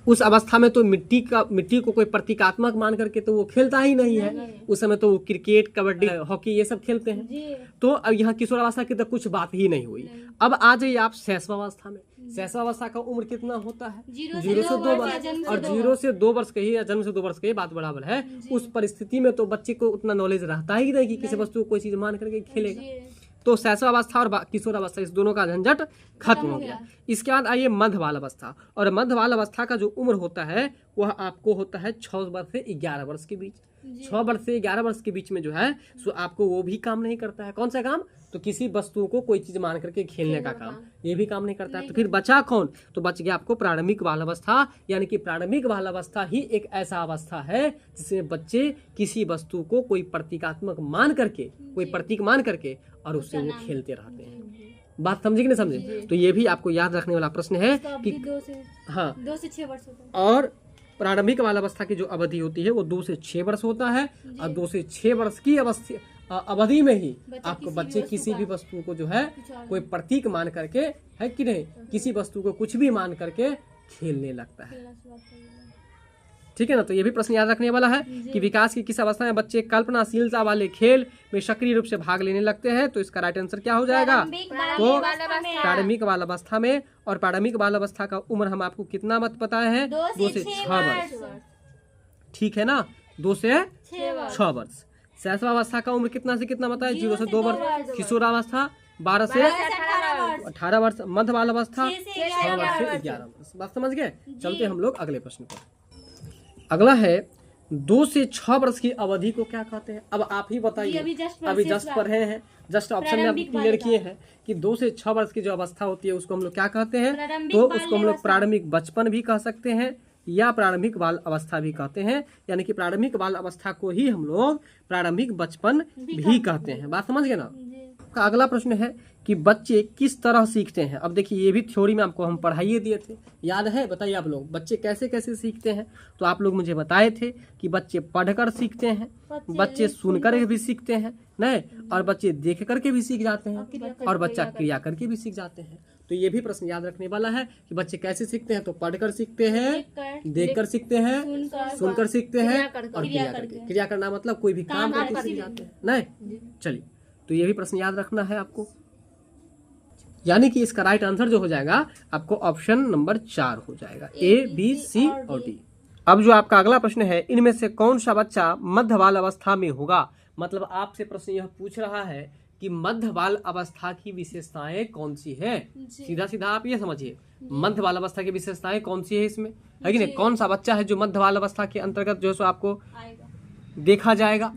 उस अवस्था में तो मिट्टी को कोई प्रतीकात्मक मान करके तो वो खेलता ही नहीं है। उस समय तो वो क्रिकेट, कबड्डी, हॉकी ये सब खेलते हैं। तो अब यहाँ किशोरावस्था की तो कुछ बात ही नहीं हुई। अब आ जाइए आप शैशवावस्था में। शैशवावस्था का उम्र कितना होता है? 0 से 2 वर्ष। और 0 से 2 वर्ष के ही या जन्म से 2 वर्ष के ही बात बराबर है। उस परिस्थिति में तो बच्चे को उतना नॉलेज रहता ही नहीं कि किसी वस्तु को कोई चीज मान करके खेलेगा। तो शैशवावस्था और किशोरावस्था, इस दोनों का झंझट खत्म हो गया। इसके बाद आइए मध्य बाल अवस्था। और मध्य बाल अवस्था का जो उम्र होता है वह आपको होता है 6 वर्ष से 11 वर्ष के बीच। 6 वर्ष से 11 वर्ष के बीच में जो है सो आपको वो भी काम नहीं करता है। कौन सा काम? तो किसी वस्तु को कोई चीज मान करके खेलने का काम, ये भी काम नहीं करता है। तो फिर बचा कौन? तो बच गया आपको प्रारंभिक बाल अवस्था। यानी कि प्रारंभिक बाल अवस्था ही एक ऐसा अवस्था है जिसमें बच्चे किसी वस्तु को कोई प्रतीकात्मक मान करके, कोई प्रतीक मान करके और उससे वो खेलते रहते हैं। बात समझे कि नहीं समझे? तो ये भी आपको याद रखने वाला प्रश्न है कि 2 से 6 वर्ष होता है। और प्रारंभिक बाल अवस्था की जो अवधि होती है वो 2 से 6 वर्ष होता है। और 2 से 6 वर्ष की अवधि में ही आपको बच्चे किसी भी वस्तु को जो है कोई प्रतीक मान करके, है कि नहीं, किसी वस्तु को कुछ भी मान करके खेलने लगता है। ठीक है ना? तो ये भी प्रश्न याद रखने वाला है कि विकास की किस अवस्था में बच्चे कल्पनाशीलता वाले खेल में सक्रिय रूप से भाग लेने लगते हैं। तो इसका राइट आंसर क्या हो जाएगा? तो प्रारंभिक बाल अवस्था में। और प्रारंभिक बाल अवस्था का उम्र हम आपको कितना मत बताए हैं? 2 से 6 वर्ष। ठीक है ना? 2 से 6 वर्ष। शैशवावस्था का उम्र कितना से कितना बताया? 0 से 2 वर्ष। किशोरावस्था 12 से 18 वर्ष। मध्य बाल अवस्था 6 वर्ष से 11 वर्ष। बात समझ गए? चलते हम लोग अगले प्रश्न पर। अगला है 2 से 6 वर्ष की अवधि को क्या कहते हैं? अब आप ही बताइए। अभी जस्ट पढ़े हैं, जस्ट ऑप्शन में आप क्लियर किए हैं कि 2 से 6 वर्ष की जो अवस्था होती है उसको हम लोग क्या कहते हैं? तो उसको हम लोग प्रारंभिक बचपन भी कह सकते हैं या प्रारंभिक बाल अवस्था भी कहते हैं। यानी कि प्रारंभिक बाल अवस्था को ही हम लोग प्रारंभिक बचपन भी कहते हैं। बात समझ गए ना? का अगला प्रश्न है कि बच्चे किस तरह सीखते हैं। अब देखिए, ये भी थ्योरी में आपको हम पढ़ाइए दिए थे, याद है? बताइए आप लोग, बच्चे कैसे कैसे सीखते हैं? तो आप लोग मुझे बताए थे कि बच्चे पढ़कर सीखते हैं, बच्चे सुनकर भी सीखते हैं, नहीं, और बच्चे देख करके भी सीख जाते हैं, और बच्चा क्रिया करके भी सीख जाते हैं। तो ये भी प्रश्न याद रखने वाला है कि बच्चे कैसे सीखते हैं। तो पढ़कर सीखते हैं, देखकर सीखते हैं, सुनकर सीखते हैं और क्रिया करके। क्रिया करना मतलब कोई भी काम करके सीख जाते हैं, नहीं? चलिए, तो ये भी प्रश्न याद रखना है आपको। यानी कि इसका राइट आंसर जो हो जाएगा आपको ऑप्शन नंबर 4 हो जाएगा, A, B, C और D। अब जो आपका अगला प्रश्न है, इनमें से कौन सा बच्चा मध्य बाल अवस्था में होगा? मतलब आपसे प्रश्न यह पूछ रहा है कि मध्य बाल अवस्था की विशेषताएं कौन सी है। सीधा सीधा आप ये समझिए, मध्य बाल अवस्था की विशेषताएं कौन सी है इसमें, है कि नहीं? कौन सा बच्चा है जो मध्य बाल अवस्था के अंतर्गत जो है सो आपको देखा जाएगा।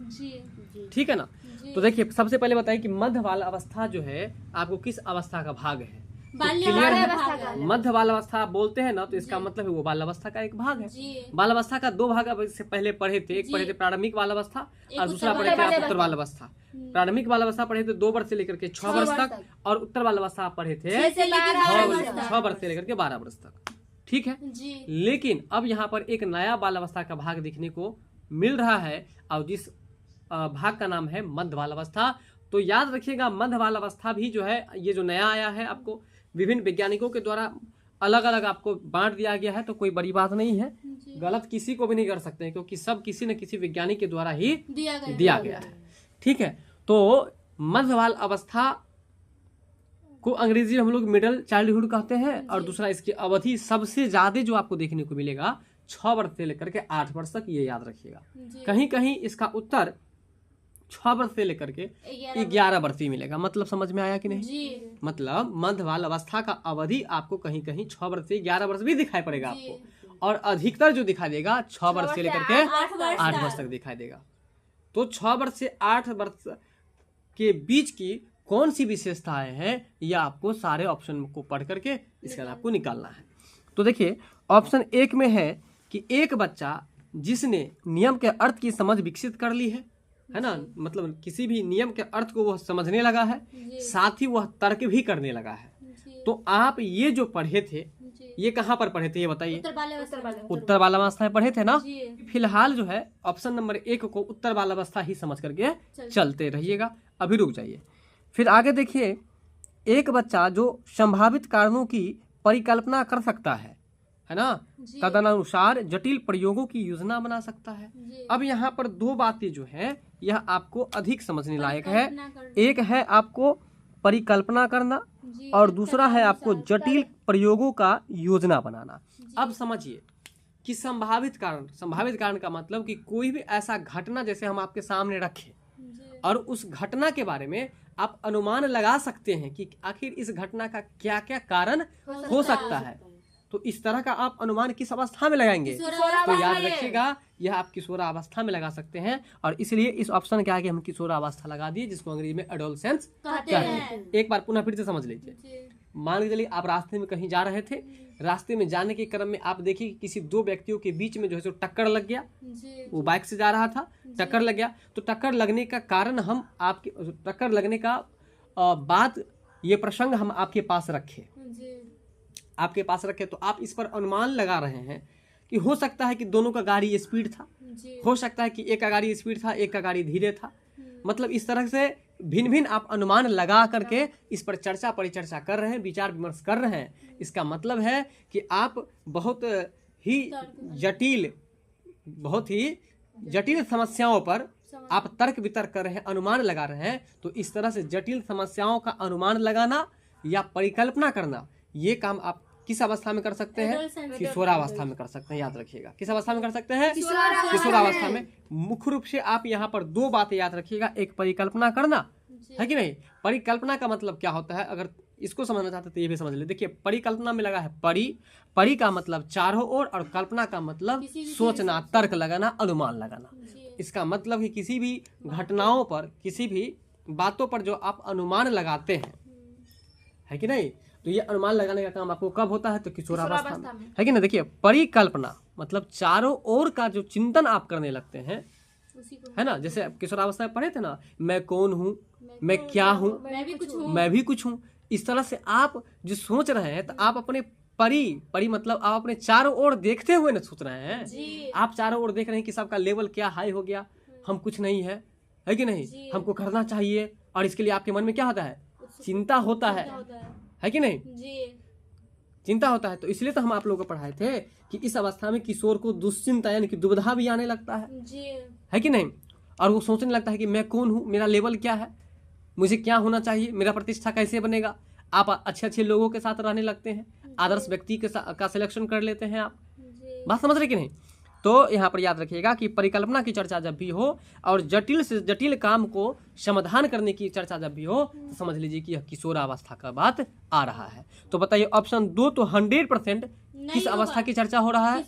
ठीक है ना? तो देखिए, सबसे पहले बताइए कि मध्य बाल अवस्था जो है आपको किस अवस्था का भाग है? क्लियर है? मध्य बाल अवस्था आप बोलते हैं ना, तो इसका मतलब है वो बाल अवस्था का एक भाग है। बाल अवस्था का 2 भाग इससे पहले पढ़े थे। एक पढ़े थे प्रारंभिक बाल अवस्था और दूसरा पढ़े थे आप उत्तर बाल अवस्था। प्रारंभिक बाल अवस्था पढ़े थे 2 वर्ष से लेकर के 6 वर्ष तक, और उत्तर बाल अवस्था आप पढ़े थे 6 वर्ष से लेकर के 12 वर्ष तक। ठीक है? लेकिन अब यहाँ पर एक नया बाल अवस्था का भाग देखने को मिल रहा है, और जिस भाग का नाम है मध्य बाल अवस्था। तो याद रखिएगा, मध्य बाल अवस्था भी जो है ये जो नया आया है, आपको विभिन्न वैज्ञानिकों के द्वारा अलग अलग आपको बांट दिया गया है। तो कोई बड़ी बात नहीं है, गलत किसी को भी नहीं कर सकते हैं, क्योंकि सब किसी न किसी वैज्ञानिक के द्वारा ही दिया गया है। ठीक है? तो मध्य बाल अवस्था को अंग्रेजी में हम लोग मिडिल चाइल्डहुड कहते हैं, और दूसरा इसकी अवधि सबसे ज्यादा जो आपको देखने को मिलेगा 6 वर्ष से लेकर के 8 वर्ष तक, ये याद रखिएगा। कहीं कहीं इसका उत्तर 6 वर्ष से लेकर के 11 वर्ष ही मिलेगा। मतलब समझ में आया कि नहीं? मतलब मध्य बाल अवस्था का अवधि आपको कहीं कहीं 6 वर्ष से 11 वर्ष भी दिखाई पड़ेगा आपको, और अधिकतर जो दिखाई देगा 6 वर्ष से लेकर के 8 वर्ष तक दिखाई देगा। तो 6 वर्ष से 8 वर्ष के बीच की कौन सी विशेषताएं हैं, यह आपको सारे ऑप्शन को पढ़ करके इसका आपको निकालना है। तो देखिए ऑप्शन 1 में है कि एक बच्चा जिसने नियम के अर्थ की समझ विकसित कर ली है ना, मतलब किसी भी नियम के अर्थ को वह समझने लगा है, साथ ही वह तर्क भी करने लगा है। तो आप ये जो पढ़े थे ये कहाँ पर पढ़े थे ये बताइए? उत्तर बाल्यावस्था में पढ़े थे ना। फिलहाल जो है ऑप्शन नंबर 1 को उत्तर बाल्यावस्था ही समझ करके चलते रहिएगा, अभी रुक जाइए। फिर आगे देखिए, एक बच्चा जो संभावित कारणों की परिकल्पना कर सकता है ना, तदनुसार जटिल प्रयोगों की योजना बना सकता है। अब यहाँ पर दो बातें जो है यह आपको अधिक समझने लायक है। एक है आपको परिकल्पना करना और दूसरा है आपको जटिल प्रयोगों का योजना बनाना। अब समझिए कि संभावित कारण का मतलब कि कोई भी ऐसा घटना जैसे हम आपके सामने रखें और उस घटना के बारे में आप अनुमान लगा सकते हैं कि आखिर इस घटना का क्या क्या कारण हो सकता है। तो इस तरह का आप अनुमान किस अवस्था में लगाएंगे? तो याद रखिएगा यह आप किशोरावस्था में लगा सकते हैं, और इसलिए इस ऑप्शन के आगे हम किशोरावस्था लगा दिए, जिसको अंग्रेजी में एडोलसेंस कहते हैं। एक बार पुनः फिर से समझ लीजिए। मान के चलिए आप रास्ते में कहीं जा रहे थे, रास्ते में जाने के क्रम में आप देखिए कि किसी दो व्यक्तियों के बीच में जो है सो टक्कर लग गया। वो बाइक से जा रहा था, टक्कर लग गया। तो टक्कर लगने का कारण हम आपके टक्कर लगने का बात ये प्रसंग हम आपके पास रखे तो आप इस पर अनुमान लगा रहे हैं कि हो सकता है कि दोनों का गाड़ी स्पीड था, हो सकता है कि एक का गाड़ी स्पीड था, एक का गाड़ी धीरे था। मतलब इस तरह से भिन्न भिन्न आप अनुमान लगा करके इस पर चर्चा परिचर्चा कर रहे हैं, विचार विमर्श कर रहे हैं। इसका मतलब है कि आप बहुत ही जटिल समस्याओं पर आप तर्क वितर्क कर रहे हैं, अनुमान लगा रहे हैं। तो इस तरह से जटिल समस्याओं का अनुमान लगाना या परिकल्पना करना, ये काम आप किस अवस्था में कर सकते हैं? किशोरावस्था में कर सकते हैं। याद रखिएगा किस अवस्था में कर सकते हैं? किशोरावस्था में। मुख्य रूप से आप यहाँ पर दो बातें याद रखिएगा, एक परिकल्पना करना है कि नहीं। परिकल्पना का मतलब क्या होता है, अगर इसको समझना चाहते तो ये भी समझ ले। देखिए परिकल्पना में लगा है परि का मतलब चारों ओर, और कल्पना का मतलब सोचना, तर्क लगाना, अनुमान लगाना। इसका मतलब कि किसी भी घटनाओं पर, किसी भी बातों पर जो आप अनुमान लगाते हैं, है कि नहीं, तो ये अनुमान लगाने का काम आपको कब होता है? तो किशोरावस्था में, है कि ना। देखिए परिकल्पना मतलब चारों ओर का जो चिंतन आप करने लगते हैं, है ना। जैसे किशोरावस्था में पढ़े थे ना, मैं कौन हूँ, मैं क्या हूँ, मैं भी कुछ हूँ। इस तरह से आप जो सोच रहे हैं, तो आप अपने परी मतलब आप अपने चारों ओर देखते हुए ना सोच रहे हैं। आप चारों ओर देख रहे हैं कि सबका लेवल क्या हाई हो गया, हम कुछ नहीं है कि नहीं, हमको करना चाहिए। और इसके लिए आपके मन में क्या होता है? चिंता होता है कि नहीं, चिंता होता है। तो इसलिए तो हम आप लोगों को पढ़ाए थे कि इस अवस्था में किशोर को दुश्चिंता यानी कि दुविधा भी आने लगता है कि नहीं। और वो सोचने लगता है कि मैं कौन हूँ, मेरा लेवल क्या है, मुझे क्या होना चाहिए, मेरा प्रतिष्ठा कैसे बनेगा। आप अच्छे लोगों के साथ रहने लगते हैं, आदर्श व्यक्ति का सिलेक्शन कर लेते हैं आप। बात समझ रहे कि नहीं। तो यहाँ पर याद रखिएगा कि परिकल्पना की चर्चा जब भी हो और जटिल से जटिल काम को समाधान करने की चर्चा जब भी हो, तो समझ लीजिए कि यह किशोरावस्था का बात आ रहा है। तो बताइए ऑप्शन 2 तो 100% किस अवस्था की चर्चा हो रहा है?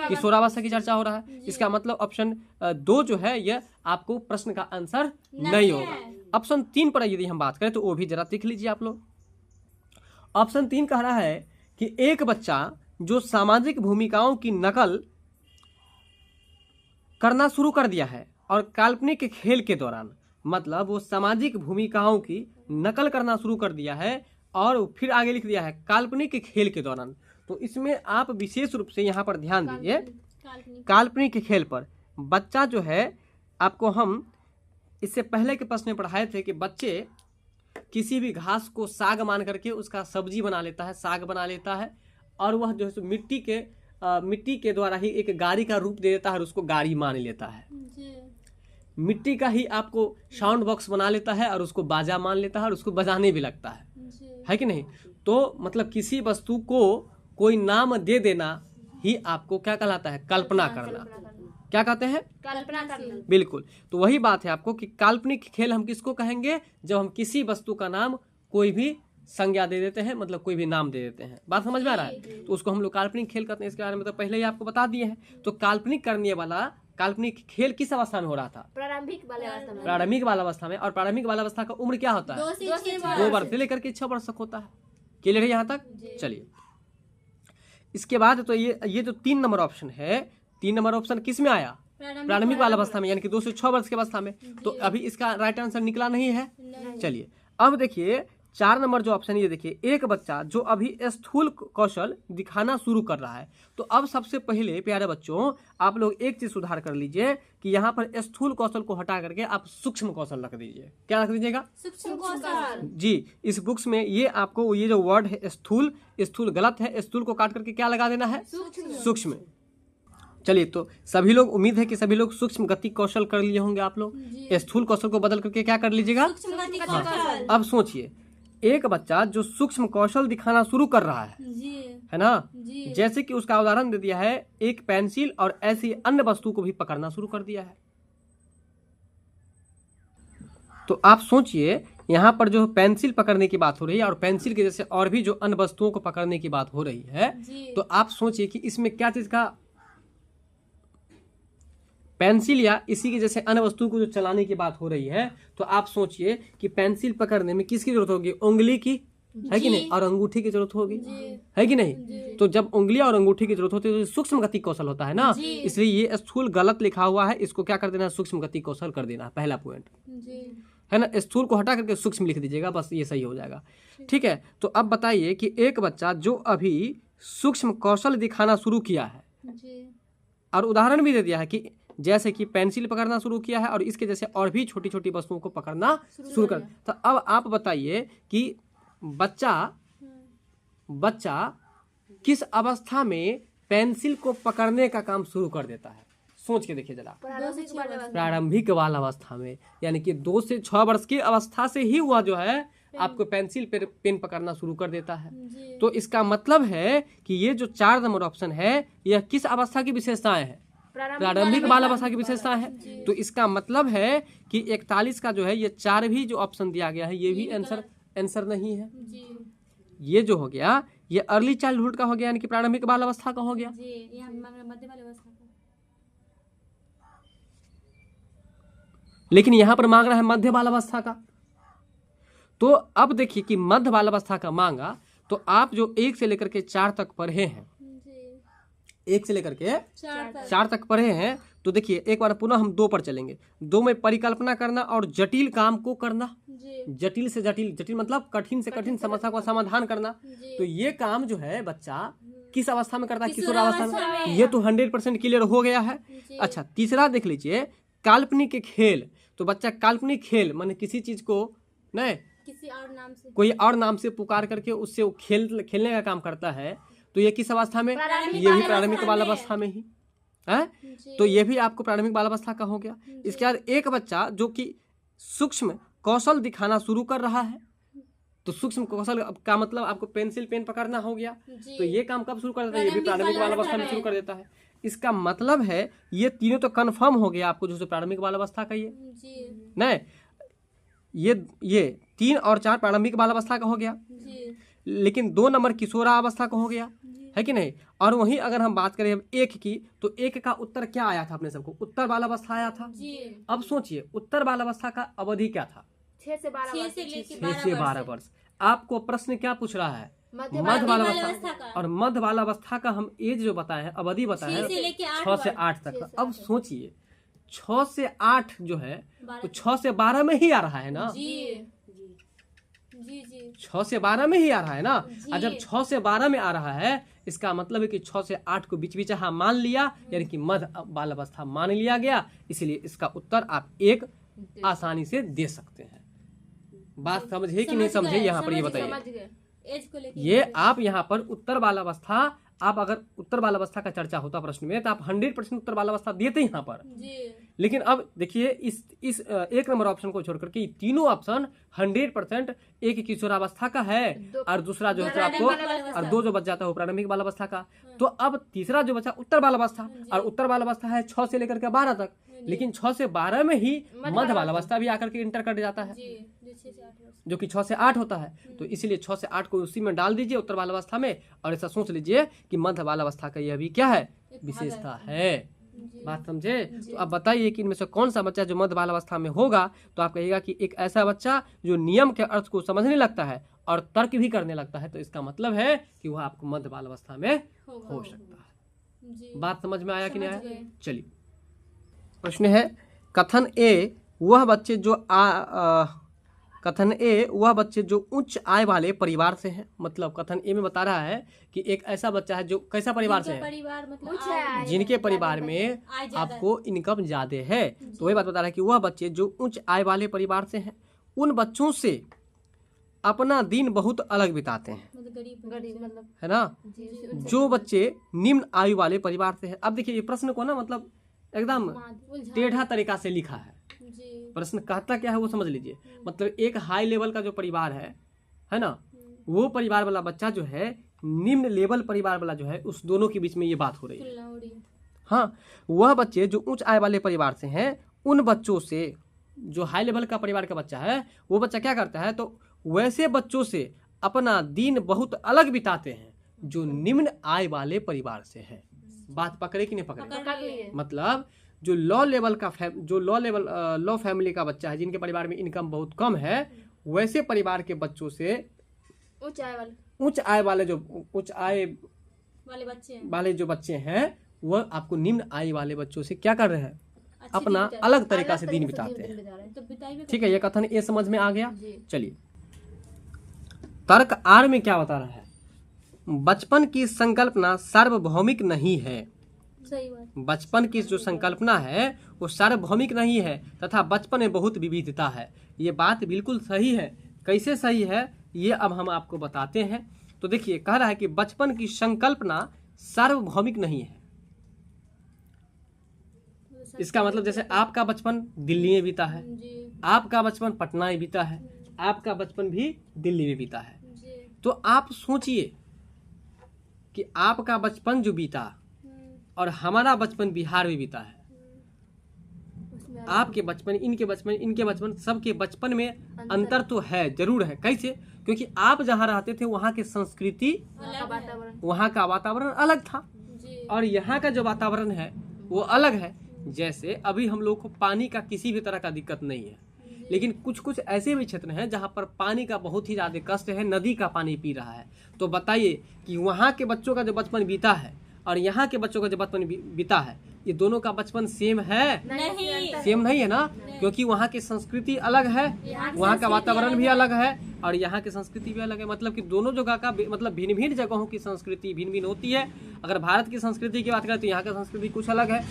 किशोरावस्था की चर्चा हो रहा है। इसका मतलब ऑप्शन 2 जो है यह आपको प्रश्न का आंसर नहीं होगा। ऑप्शन 3 पर यदि हम बात करें तो वो भी जरा देख लीजिए आप लोग। ऑप्शन 3 कह रहा है कि एक बच्चा जो सामाजिक भूमिकाओं की नकल करना शुरू कर दिया है और काल्पनिक खेल के दौरान, मतलब वो सामाजिक भूमिकाओं की नकल करना शुरू कर दिया है और फिर आगे लिख दिया है काल्पनिक खेल के दौरान। तो इसमें आप विशेष रूप से यहाँ पर ध्यान दीजिए काल्पनिक खेल पर। बच्चा जो है, आपको हम इससे पहले के प्रश्न में पढ़ाए थे कि बच्चे किसी भी घास को साग मान करके उसका सब्जी बना लेता है, साग बना लेता है, और वह जो है मिट्टी के द्वारा ही एक गाड़ी का रूप दे देता है और उसको गाड़ी मान लेता है। मिट्टी का ही आपको साउंड बॉक्स बना लेता है और उसको बाजा मान लेता है और उसको बजाने भी लगता है कि नहीं। तो मतलब किसी वस्तु को कोई नाम दे देना ही आपको क्या कहलाता है? कल्पना करना। क्या कहते हैं? कल्पना करना। बिल्कुल। तो वही बात है आपको कि काल्पनिक खेल हम किसको कहेंगे? जब हम किसी वस्तु का नाम कोई भी संज्ञा दे देते हैं, मतलब कोई भी नाम दे देते हैं। बात समझ में आ रहा है? तो उसको हम लोग काल्पनिक खेल करते हैं। इसके बारे में तो पहले ही आपको बता दिए हैं। तो काल्पनिक खेल किस अवस्था में हो रहा था? प्रारंभिक बाल्यावस्था में। और प्रारंभिक बाल्यावस्था का उम्र क्या होता है? 2 वर्ष से लेकर के 6 वर्ष तक होता है। क्लियर है यहाँ तक? चलिए, इसके बाद तो ये जो 3 नंबर ऑप्शन है, 3 नंबर ऑप्शन किस में आया? प्रारंभिक बाल अवस्था में, यानी कि 2 से 6 वर्ष की अवस्था में। तो अभी इसका राइट आंसर निकला नहीं है। चलिए अब देखिए 4 नंबर जो ऑप्शन, ये देखिए, एक बच्चा जो अभी स्थूल कौशल दिखाना शुरू कर रहा है। तो अब सबसे पहले प्यारे बच्चों आप लोग एक चीज सुधार कर लीजिए कि यहाँ पर स्थूल कौशल को हटा करके आप सूक्ष्म कौशल रख दीजिए। क्या रख दीजिएगा? सूक्ष्म कौशल। जी, इस बुक्स में ये आपको ये जो वर्ड है स्थूल, स्थूल गलत है, स्थूल को काट करके क्या लगा देना है? सूक्ष्म। चलिए तो सभी लोग, उम्मीद है कि सभी लोग सूक्ष्म गति कौशल कर लिए होंगे आप लोग। स्थूल कौशल को बदल करके क्या कर लीजिएगा? कौशल। अब सोचिए एक बच्चा जो सूक्ष्म कौशल दिखाना शुरू कर रहा है ना, जैसे कि उसका उदाहरण दे दिया है, एक पेंसिल और ऐसी अन्य वस्तु को भी पकड़ना शुरू कर दिया है। तो आप सोचिए यहाँ पर जो पेंसिल पकड़ने की बात हो रही है और पेंसिल के जैसे और भी जो अन्य वस्तुओं को पकड़ने की बात हो रही है, तो आप सोचिए कि इसमें क्या चीज का, पेंसिल या इसी के जैसे अन्य वस्तु को जो चलाने की बात हो रही है, तो आप सोचिए कि पेंसिल पकड़ने में किसकी जरूरत होगी? उंगली की, है कि नहीं, और अंगूठी की जरूरत होगी, है कि नहीं? तो जब उंगली और अंगूठी की जरूरत होती है तो सूक्ष्म गति कौशल होता है ना, इसलिए ये स्थूल गलत लिखा हुआ है, इसको क्या कर देना? सूक्ष्म गति कौशल कर देना, पहला पॉइंट है ना। स्थूल को हटा करके सूक्ष्म लिख दीजिएगा, बस ये सही हो जाएगा। ठीक है, तो अब बताइए कि एक बच्चा जो अभी सूक्ष्म कौशल दिखाना शुरू किया है और उदाहरण भी दे दिया है कि जैसे कि पेंसिल पकड़ना शुरू किया है और इसके जैसे और भी छोटी छोटी वस्तुओं को पकड़ना शुरू कर, तो अब आप बताइए कि बच्चा किस अवस्था में पेंसिल को पकड़ने का काम शुरू कर देता है? सोच के देखिए जरा। प्रारंभिक बाल अवस्था में, यानी कि 2 से 6 वर्ष की अवस्था से ही हुआ जो है आपको पेंसिल पेन पकड़ना शुरू कर देता है। तो इसका मतलब है कि ये जो 4 नंबर ऑप्शन है यह किस अवस्था की विशेषताएं है? प्रारंभिक बाल अवस्था की विशेषता है। तो इसका मतलब है कि 41 का जो है ये 4 भी जो ऑप्शन दिया गया है ये भी आंसर नहीं है। ये जो हो गया ये अर्ली चाइल्डहुड का हो गया, यानी कि प्रारंभिक बाल अवस्था का हो गया। लेकिन यहाँ पर मांग रहा है मध्य बाल अवस्था का। तो अब देखिए कि मध्य बाल अवस्था का मांगा, तो आप जो 1 से लेकर के 4 तक पढ़े हैं, 1 से लेकर के 4 तक पढ़े हैं, तो देखिए एक बार पुनः हम 2 पर चलेंगे। 2 में परिकल्पना करना और जटिल काम को करना, जटिल से जटिल मतलब कठिन से कठिन समस्या का समाधान करना। तो ये काम जो है बच्चा किस अवस्था में करता है? किशोरावस्था में। ये तो 100% क्लियर हो गया है। अच्छा, तीसरा देख लीजिए, काल्पनिक खेल। तो बच्चा काल्पनिक खेल माने किसी चीज को नहीं कोई और नाम से पुकार करके उससे वो खेलने का काम करता है। तो ये किस अवस्था में? ये भी प्रारंभिक बाल अवस्था में ही है। तो ये भी आपको प्रारंभिक बाल अवस्था का हो गया। इसके बाद एक बच्चा जो कि सूक्ष्म कौशल दिखाना शुरू कर रहा है, तो सूक्ष्म कौशल का मतलब आपको पेंसिल पेन पकड़ना हो गया। तो ये काम कब शुरू कर देता है? ये भी प्रारंभिक बाल अवस्था में शुरू कर देता है। इसका मतलब है ये तीनों तो कंफर्म हो गया आपको, जो प्रारंभिक बाल अवस्था का ये नहीं, ये 3 और 4 प्रारंभिक बाल अवस्था का हो गया। लेकिन 2 नंबर किशोरावस्था का हो गया, है कि नहीं? और वहीं अगर हम बात करें 1 की, तो 1 का उत्तर क्या आया था अपने सबको? उत्तर बाल अवस्था आया था। अब सोचिए उत्तर बाल अवस्था का अवधि क्या था? 6 से 12 वर्ष। आपको प्रश्न क्या पूछ रहा है? मध्य बाल अवस्था। और मध्य बाल अवस्था का हम एज जो बताए हैं, अवधि बताए हैं 6 से 8 तक का। अब सोचिए 6 से 8 जो है तो 6 से 12 में ही आ रहा है ना। 6 से 12 में ही आ रहा है ना। और जब 6 से 12 में आ रहा है, इसका मतलब है कि 6 से 8 को बीच बीच मान लिया, यानी कि मध्य बाल अवस्था मान लिया गया। इसलिए इसका उत्तर आप 1 आसानी से दे सकते हैं। बात समझे कि नहीं समझे? यहाँ पर ये बताइए। ये आप यहाँ पर उत्तर बाल अवस्था, आप अगर उत्तर बाल अवस्था का चर्चा होता प्रश्न में तो आप 100% उत्तर बाल अवस्था देते यहाँ पर। लेकिन अब देखिए इस 1 नंबर ऑप्शन को छोड़ करके तीनों ऑप्शन 100% एक किशोरावस्था का है और दूसरा जो है आपको और 2 जो बच जाता है वो प्रारंभिक बाल अवस्था का। तो अब तीसरा जो बचा उत्तर बाल अवस्था, और उत्तर बाल अवस्था है 6 से लेकर के 12 तक। लेकिन 6 से 12 में ही मध्य बाल अवस्था भी आकर के इंटर कर जाता है, जो कि 6 से 8 होता है। तो इसीलिए 6 से 8 को उसी में डाल दीजिए उत्तर बाल अवस्था में, और ऐसा सोच लीजिए कि मध्य बाल अवस्था का यह भी क्या है? विशेषता है। बात समझे? तो अब बताइए कि इनमें से कौन सा बच्चा जो मध्य बाल अवस्था में होगा? तो आप कहिएगा कि एक ऐसा बच्चा जो नियम के अर्थ को समझने लगता है और तर्क भी करने लगता है, तो इसका मतलब है कि वह आपको मध्य बाल अवस्था में हो सकता है। बात समझ में आया कि नहीं आया? चलिए, प्रश्न है कथन ए वह बच्चे जो उच्च आय वाले परिवार से हैं। मतलब कथन ए में बता रहा है कि एक ऐसा बच्चा है जो कैसा परिवार से है, परिवार मतलब जिनके परिवार में आपको इनकम ज्यादा है। तो वही बात बता रहा है कि वह बच्चे जो उच्च आय वाले परिवार से हैं उन बच्चों से अपना दिन बहुत अलग बिताते हैं, गरीब मतलब है ना। जो बच्चे निम्न आयु वाले परिवार से हैं। अब देखिए ये प्रश्न को ना मतलब एकदम टेढ़ा तरीका से लिखा है। प्रश्न कहता क्या है वो समझ लीजिए। मतलब एक हाई लेवल का जो परिवार है ना, वो परिवार वाला बच्चा जो है निम्न लेवल परिवार वाला जो है, उस दोनों के बीच में ये बात हो रही है। हाँ, वह बच्चे जो उच्च आय वाले परिवार से हैं उन बच्चों से, जो हाई लेवल का परिवार का बच्चा है वो बच्चा क्या करता है, तो वैसे बच्चों से अपना दिन बहुत अलग बिताते हैं जो निम्न आय वाले परिवार से है। बात पकड़े कि नहीं पकड़े? मतलब जो लो फैमिली का बच्चा है, जिनके परिवार में इनकम बहुत कम है, वैसे परिवार के बच्चों से उच्च आय वाले जो बच्चे हैं वह आपको निम्न आय वाले बच्चों से क्या कर रहे हैं, अपना अलग तरीका से दिन बिताते हैं। ठीक है, ये कथन ये समझ में आ गया। चलिए, तर्क आर में क्या बता रहा है, बचपन की संकल्पना सार्वभौमिक नहीं है। सही बात। बचपन की जो संकल्पना है वो सार्वभौमिक नहीं है तथा बचपन में बहुत विविधता है। ये बात बिल्कुल सही है। कैसे सही है ये अब हम आपको बताते हैं। तो देखिए, कह रहा है कि बचपन की संकल्पना सार्वभौमिक नहीं है। इसका मतलब जैसे आपका बचपन दिल्ली में बीता है, आपका बचपन पटना में बीता है, आपका बचपन भी दिल्ली में बीता है। तो आप सोचिए कि आपका बचपन जो बीता और हमारा बचपन बिहार में बीता है। आपके बचपन, इनके बचपन, सबके बचपन में अंतर तो है, जरूर है। कैसे? क्योंकि आप जहाँ रहते थे वहाँ की संस्कृति, वहाँ का वातावरण अलग था और यहाँ का जो वातावरण है वो अलग है। जैसे अभी हम लोग को पानी का किसी भी तरह का दिक्कत नहीं है, लेकिन कुछ कुछ ऐसे भी क्षेत्र हैं जहाँ पर पानी का बहुत ही ज्यादा कष्ट है, नदी का पानी पी रहा है। तो बताइए कि वहाँ के बच्चों का जो बचपन बीता है और यहाँ के बच्चों का जो बचपन बीता है, ये दोनों का बचपन सेम है? नहीं, सेम नहीं है ना, क्योंकि वहाँ की संस्कृति अलग है, वहाँ का वातावरण भी अलग है और यहाँ की संस्कृति भी अलग है। मतलब कि दोनों जगह का मतलब भिन्न भिन्न जगहों की संस्कृति भिन्न भिन्न होती है। अगर भारत की संस्कृति की बात करें तो यहाँ की संस्कृति कुछ अलग है,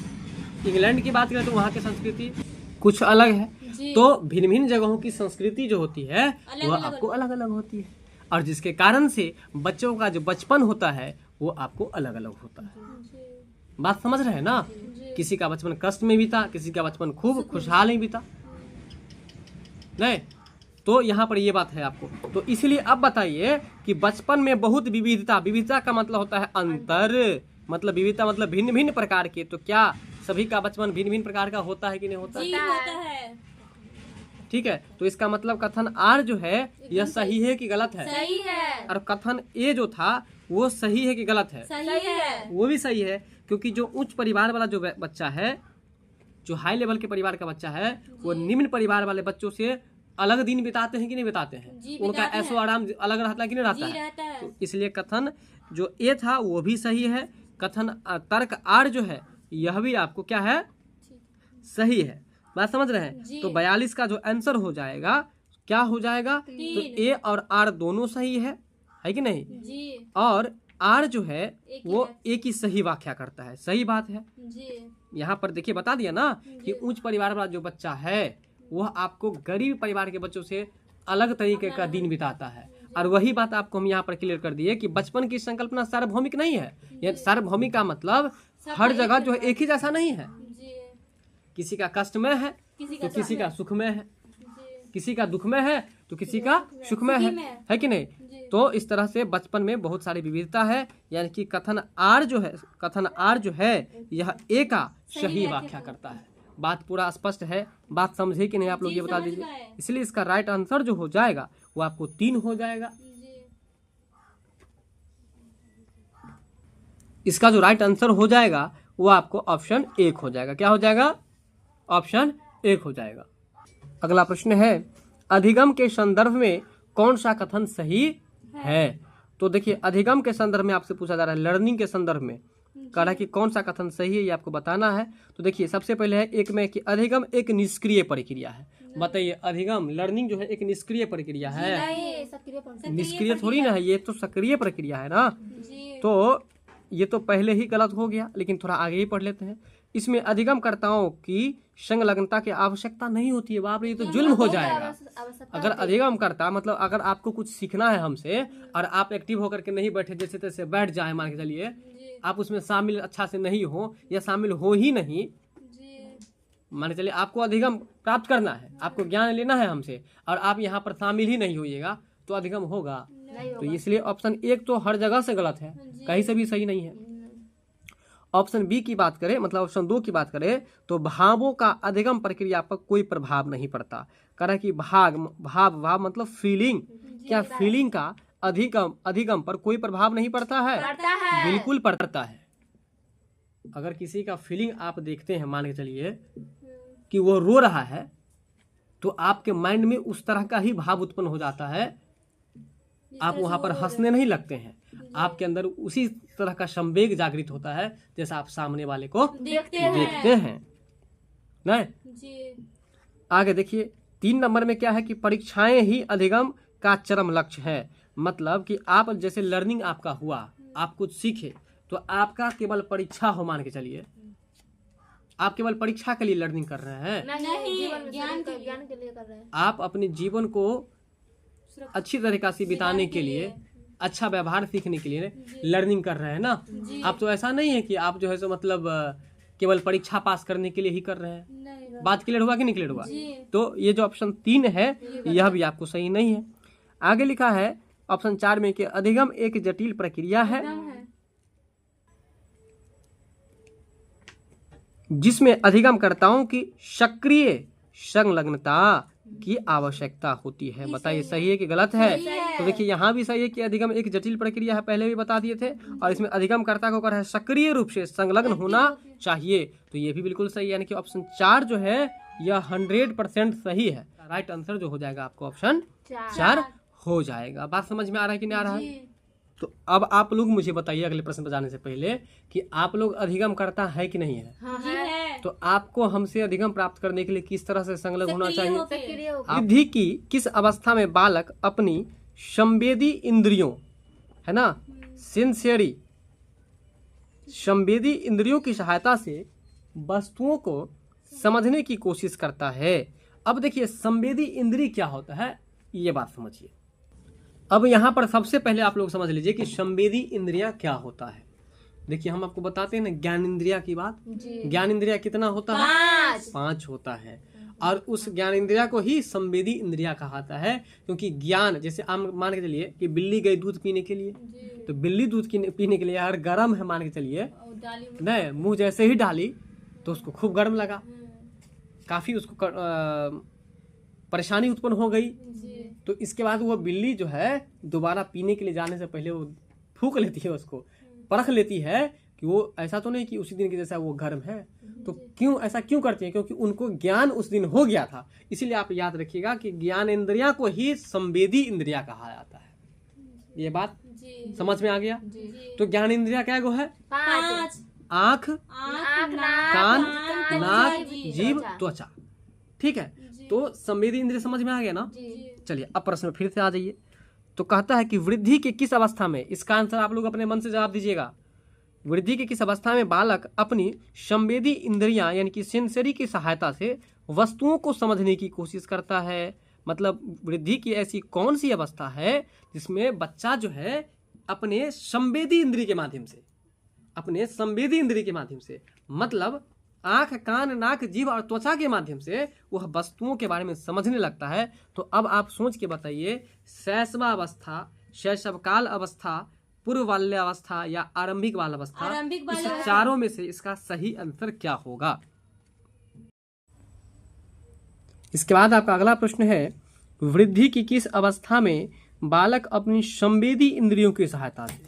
इंग्लैंड की बात करें तो वहाँ की संस्कृति कुछ अलग है। तो भिन्न भिन्न जगहों की संस्कृति जो होती है वह आपको अलग अलग होती है, और जिसके कारण से बच्चों का जो बचपन होता है वो आपको अलग अलग होता है। बात समझ रहे हैं ना? किसी का बचपन कष्ट में बीता, किसी का बचपन खूब खुशहाल में बीता, नहीं? तो यहाँ पर ये बात है आपको। तो इसलिए अब बताइए कि बचपन में बहुत विविधता, विविधता का मतलब होता है अंतर, मतलब विविधता मतलब भिन्न भिन्न प्रकार के। तो क्या सभी का बचपन भिन्न भिन्न प्रकार का होता है कि नहीं होता? जी, होता है। ठीक है, तो इसका मतलब कथन आर जो है यह सही है कि गलत है? सही है। और कथन ए जो था वो सही है कि गलत है? सही है। वो भी सही है, क्योंकि जो उच्च परिवार वाला जो बच्चा है, जो हाई लेवल के परिवार का बच्चा है, वो निम्न परिवार वाले बच्चों से अलग दिन बिताते हैं कि नहीं बिताते हैं? उनका ऐशो आराम अलग रहता है कि नहीं रहता है? तो इसलिए कथन जो ए था वो भी सही है। कथन तर्क आर जो है यह भी आपको क्या है, सही है। बात समझ रहे हैं? तो 42 का जो आंसर हो जाएगा क्या हो जाएगा? तो ए और आर दोनों सही है कि नहीं? जी। और आर जो है वो ए की सही व्याख्या करता है, सही बात है जी। यहाँ पर देखिए बता दिया ना कि उच्च परिवार वाला जो बच्चा है वह आपको गरीब परिवार के बच्चों से अलग तरीके का दिन बिताता है। और वही बात आपको हम यहाँ पर क्लियर कर दिए कि बचपन की संकल्पना सार्वभौमिक नहीं है। ये सार्वभौमिक का मतलब हर जगह जो है एक ही जैसा नहीं है। किसी का कष्ट में है तो किसी का सुख में है, किसी का दुख में है तो किसी का सुख में है कि नहीं? तो इस तरह से बचपन में बहुत सारी विविधता है। यानी कि कथन आर जो है यह ए का सही व्याख्या करता है। बात पूरा स्पष्ट है? बात समझे कि नहीं आप लोग ये बता दीजिए। इसलिए इसका राइट आंसर जो हो जाएगा वो आपको 3 हो जाएगा। इसका जो राइट आंसर हो जाएगा वो आपको ऑप्शन 1 हो जाएगा। क्या हो जाएगा? ऑप्शन 1 हो जाएगा। अगला प्रश्न है, अधिगम के संदर्भ में कौन सा कथन सही है। तो देखिए अधिगम के संदर्भ में आपसे पूछा जा रहा है, लर्निंग के संदर्भ में कह रहा है कि कौन सा कथन सही है, ये आपको बताना है। तो देखिए सबसे पहले है एक में कि अधिगम एक निष्क्रिय प्रक्रिया है। बताइए अधिगम लर्निंग जो है एक निष्क्रिय प्रक्रिया है, निष्क्रिय थोड़ी ना है, ये तो सक्रिय प्रक्रिया है ना। तो ये तो पहले ही गलत हो गया, लेकिन थोड़ा आगे ही पढ़ लेते हैं। इसमें अधिगमकर्ताओं की संलग्नता की आवश्यकता नहीं होती है। बाप रे, ये तो जुल्म हो जाएगा। अगर अधिगमकर्ता मतलब अगर आपको कुछ सीखना है हमसे और आप एक्टिव होकर के नहीं बैठे, जैसे तैसे बैठ जाए, मान के चलिए आप उसमें शामिल अच्छा से नहीं हो या शामिल हो ही नहीं, मान के चलिए आपको अधिगम प्राप्त करना है, आपको ज्ञान लेना है हमसे और आप यहाँ पर शामिल ही नहीं होइएगा तो अधिगम होगा? तो इसलिए ऑप्शन 1 तो हर जगह से गलत है, कहीं से भी सही नहीं है। ऑप्शन बी की बात करें, मतलब ऑप्शन 2 की बात करें तो भावों का अधिगम प्रक्रिया पर कोई प्रभाव नहीं पड़ता। कह रहा है कि भाव मतलब फीलिंग, क्या फीलिंग का अधिगम पर कोई प्रभाव नहीं पड़ता है? बिल्कुल पड़ता है। अगर किसी का फीलिंग आप देखते हैं, मान के चलिए कि वो रो रहा है, तो आपके माइंड में उस तरह का ही भाव उत्पन्न हो जाता है, आप वहां पर हंसने नहीं लगते हैं, आपके अंदर उसी तरह का संवेग जागृत होता है जैसा आप सामने वाले को देखते हैं। नहीं, आगे देखिए 3 नंबर में क्या है कि परीक्षाएं ही अधिगम का चरम लक्ष्य है। मतलब कि आप जैसे लर्निंग आपका हुआ, आप कुछ सीखे, तो आपका केवल परीक्षा हो, मान के चलिए आप केवल परीक्षा के लिए लर्निंग कर रहे हैं, नहीं, ज्ञान के लिए कर रहे हैं। आप अपने जीवन को अच्छी तरीका से बिताने के लिए, अच्छा व्यवहार सीखने के लिए लर्निंग कर रहे हैं ना। आप तो ऐसा नहीं है कि आप जो है सो मतलब केवल परीक्षा पास करने के लिए ही कर रहे हैं। बात क्लियर हुआ कि नहीं क्लियर हुआ? तो ये जो ऑप्शन 3 है यह भी आपको सही नहीं है। आगे लिखा है ऑप्शन 4 में कि अधिगम एक जटिल प्रक्रिया है जिसमें अधिगमकर्ताओं की सक्रिय संलग्नता की आवश्यकता होती है। बताइए सही है कि गलत है? तो देखिए यहाँ भी सही है कि अधिगम एक जटिल प्रक्रिया है, पहले भी बता दिए थे, और इसमें अधिगमकर्ता को कहा है सक्रिय रूप से संलग्न होना चाहिए, तो ये भी बिल्कुल सही है। यानी कि ऑप्शन 4 जो है यह 100% सही है। राइट आंसर जो हो जाएगा आपको ऑप्शन 4 हो जाएगा। बात समझ में आ रहा है कि नहीं आ रहा है? तो अब आप लोग मुझे बताइए अगले प्रश्न पर जाने से पहले कि आप लोग अधिगम करता है कि नहीं है? हाँ, है। तो आपको हमसे अधिगम प्राप्त करने के लिए किस तरह से संलग्न होना चाहिए? वृद्धि की किस अवस्था में बालक अपनी संवेदी इंद्रियों, है ना, सेंसरी संवेदी इंद्रियों की सहायता से वस्तुओं को समझने की कोशिश करता है? अब देखिए संवेदी इंद्रिय क्या होता है, ये बात समझिए। अब यहाँ पर सबसे पहले आप लोग समझ लीजिए कि संवेदी इंद्रियां क्या होता है। देखिए हम आपको बताते हैं ना ज्ञान इंद्रिया की बात, ज्ञान इंद्रिया कितना होता है? 5 होता है, और उस ज्ञान इंद्रिया को ही संवेदी इंद्रिया कहाता है, क्योंकि ज्ञान, जैसे आप मान के चलिए कि बिल्ली गई दूध पीने के लिए, तो बिल्ली दूध पीने के लिए अगर गर्म है, मान के चलिए नहीं, मुंह जैसे ही डाली तो उसको खूब गर्म लगा, काफी उसको परेशानी उत्पन्न हो गई, तो इसके बाद वो बिल्ली जो है दोबारा पीने के लिए जाने से पहले वो फूंक लेती है, उसको परख लेती है कि वो ऐसा तो नहीं कि उसी दिन के जैसा वो गर्म है। तो क्यों ऐसा क्यों करती है? क्योंकि उनको ज्ञान उस दिन हो गया था। इसीलिए आप याद रखिएगा कि ज्ञान इंद्रिया को ही संवेदी इंद्रिया कहा जाता है। ये बात समझ में आ गया? तो ज्ञान इंद्रिया क्या गो है? 5। आँख, कान, नाक, जीभ, त्वचा। ठीक है, तो संवेदी इंद्रिय समझ में आ गया ना? चलिए अब प्रश्न फिर से आ जाइए। तो कहता है कि वृद्धि के किस अवस्था में, इसका आंसर आप लोग अपने मन से जवाब दीजिएगा। वृद्धि के किस अवस्था में बालक अपनी संवेदी इंद्रियां यानी कि सेंसरी की सहायता से वस्तुओं को समझने की कोशिश करता है? मतलब वृद्धि की ऐसी कौन सी अवस्था है जिसमें बच्चा जो है अपने संवेदी इंद्रिय के माध्यम से, अपने संवेदी इंद्रिय के माध्यम से, मतलब आंख, कान, नाक, जीभ और त्वचा के माध्यम से वह वस्तुओं के बारे में समझने लगता है। तो अब आप सोच के बताइए, शैशवावस्था, शैशवकाल अवस्था, पूर्व बाल्यावस्था या आरंभिक बाल अवस्था, इस चारों में से इसका सही आंसर क्या होगा? इसके बाद आपका अगला प्रश्न है, वृद्धि की किस अवस्था में बालक अपनी संवेदी इंद्रियों की सहायता से,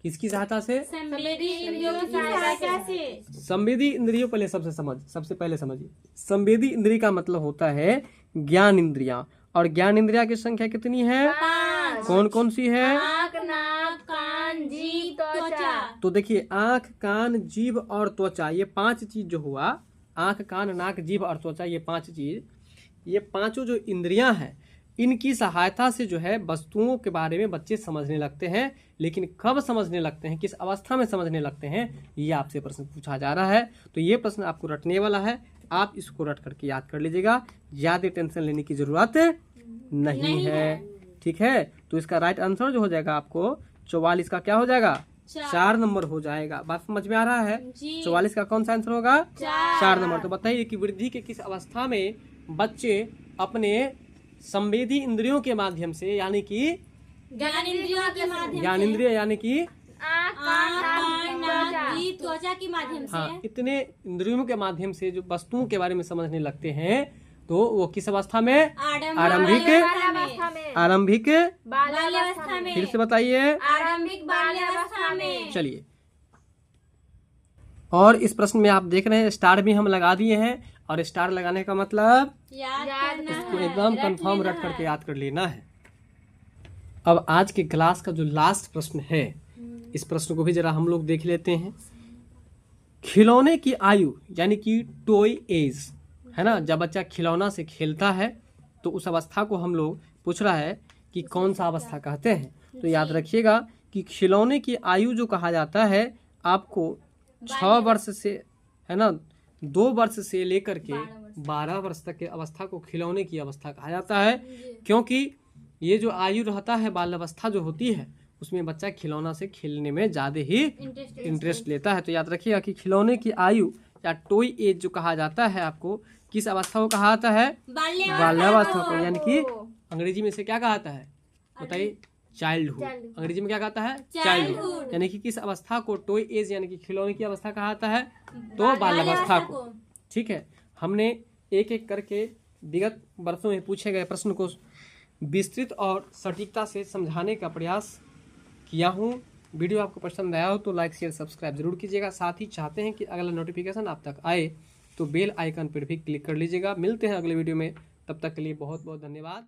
किसकी सहायता से? संवेदी इंद्रियों की सहायता से। संवेदी इंद्रियों पहले सबसे पहले समझिए। संवेदी इंद्रिय का मतलब होता है ज्ञान इंद्रियां, और ज्ञान इंद्रिया की संख्या कितनी है? 5। कौन कौन सी है? आँख, नाक, कान, जीभ, त्वचा। तो देखिए आंख, कान, जीभ और त्वचा, ये 5 चीज जो हुआ, आंख, कान, नाक, जीभ और त्वचा, ये 5 चीज, ये पांचों जो इंद्रियां हैं, इनकी सहायता से जो है वस्तुओं के बारे में बच्चे समझने लगते हैं। लेकिन कब समझने लगते हैं, किस अवस्था में समझने लगते हैं, ये आपसे प्रश्न पूछा जा रहा है। तो ये प्रश्न आपको रटने वाला है, आप इसको रट करके याद कर लीजिएगा, ज्यादा टेंशन लेने की जरूरत नहीं है। ठीक है, तो इसका राइट आंसर जो हो जाएगा आपको 44 का क्या हो जाएगा? 4 नंबर हो जाएगा। बात समझ में आ रहा है? 44 का कौन सा आंसर होगा? 4 नंबर। तो बताइए कि वृद्धि के किस अवस्था में बच्चे अपने संवेदी इंद्रियों के माध्यम से, यानी कि ज्ञान इंद्रिय यानी कि आँख, कान, नाक, जीभ, त्वचा के माध्यम से, हाँ, इतने इंद्रियों के माध्यम से जो वस्तुओं के बारे में समझने लगते हैं, तो वो किस अवस्था में? आरंभिक बाल्यावस्था में। फिर से बताइए। आरंभिक बाल्यावस्था में। चलिए, और इस प्रश्न में आप देख रहे हैं स्टार भी हम लगा दिए हैं, और स्टार लगाने का मतलब याद करना इसको है, एकदम कंफर्म रट करके याद कर लेना है। अब आज के क्लास का जो लास्ट प्रश्न है, इस प्रश्न को भी जरा हम लोग देख लेते हैं। खिलौने की आयु यानी कि टॉय एज है ना, जब बच्चा खिलौना से खेलता है तो उस अवस्था को हम लोग पूछ रहा है कि कौन सा अवस्था कहते हैं। तो याद रखिएगा कि खिलौने की आयु जो कहा जाता है आपको 6 वर्ष से, है ना, 2 वर्ष से लेकर के 12 वर्ष तक के अवस्था को खिलौने की अवस्था कहा जाता है। क्योंकि ये जो आयु रहता है, बाल अवस्था जो होती है, उसमें बच्चा खिलौना से खेलने में ज्यादा ही इंटरेस्ट लेता है। तो याद रखिएगा कि खिलौने की आयु या टॉय एज जो कहा जाता है आपको किस अवस्था को कहा जाता है? बाल्यावस्था को, यानी कि अंग्रेजी में से क्या कहा जाता है बताइए? चाइल्डहुड। अंग्रेजी में क्या कहता है? चाइल्डहुड। यानी कि किस अवस्था को टॉय एज यानी कि खिलौने की अवस्था कहा जाता है? तो बाल्यावस्था को। ठीक है, हमने एक एक करके विगत वर्षों में पूछे गए प्रश्न को विस्तृत और सटीकता से समझाने का प्रयास किया हूँ। वीडियो आपको पसंद आया हो तो लाइक शेयर सब्सक्राइब जरूर कीजिएगा। साथ ही चाहते हैं कि अगला नोटिफिकेशन आप तक आए तो बेल आइकन पर भी क्लिक कर लीजिएगा। मिलते हैं अगले वीडियो में, तब तक के लिए बहुत बहुत धन्यवाद।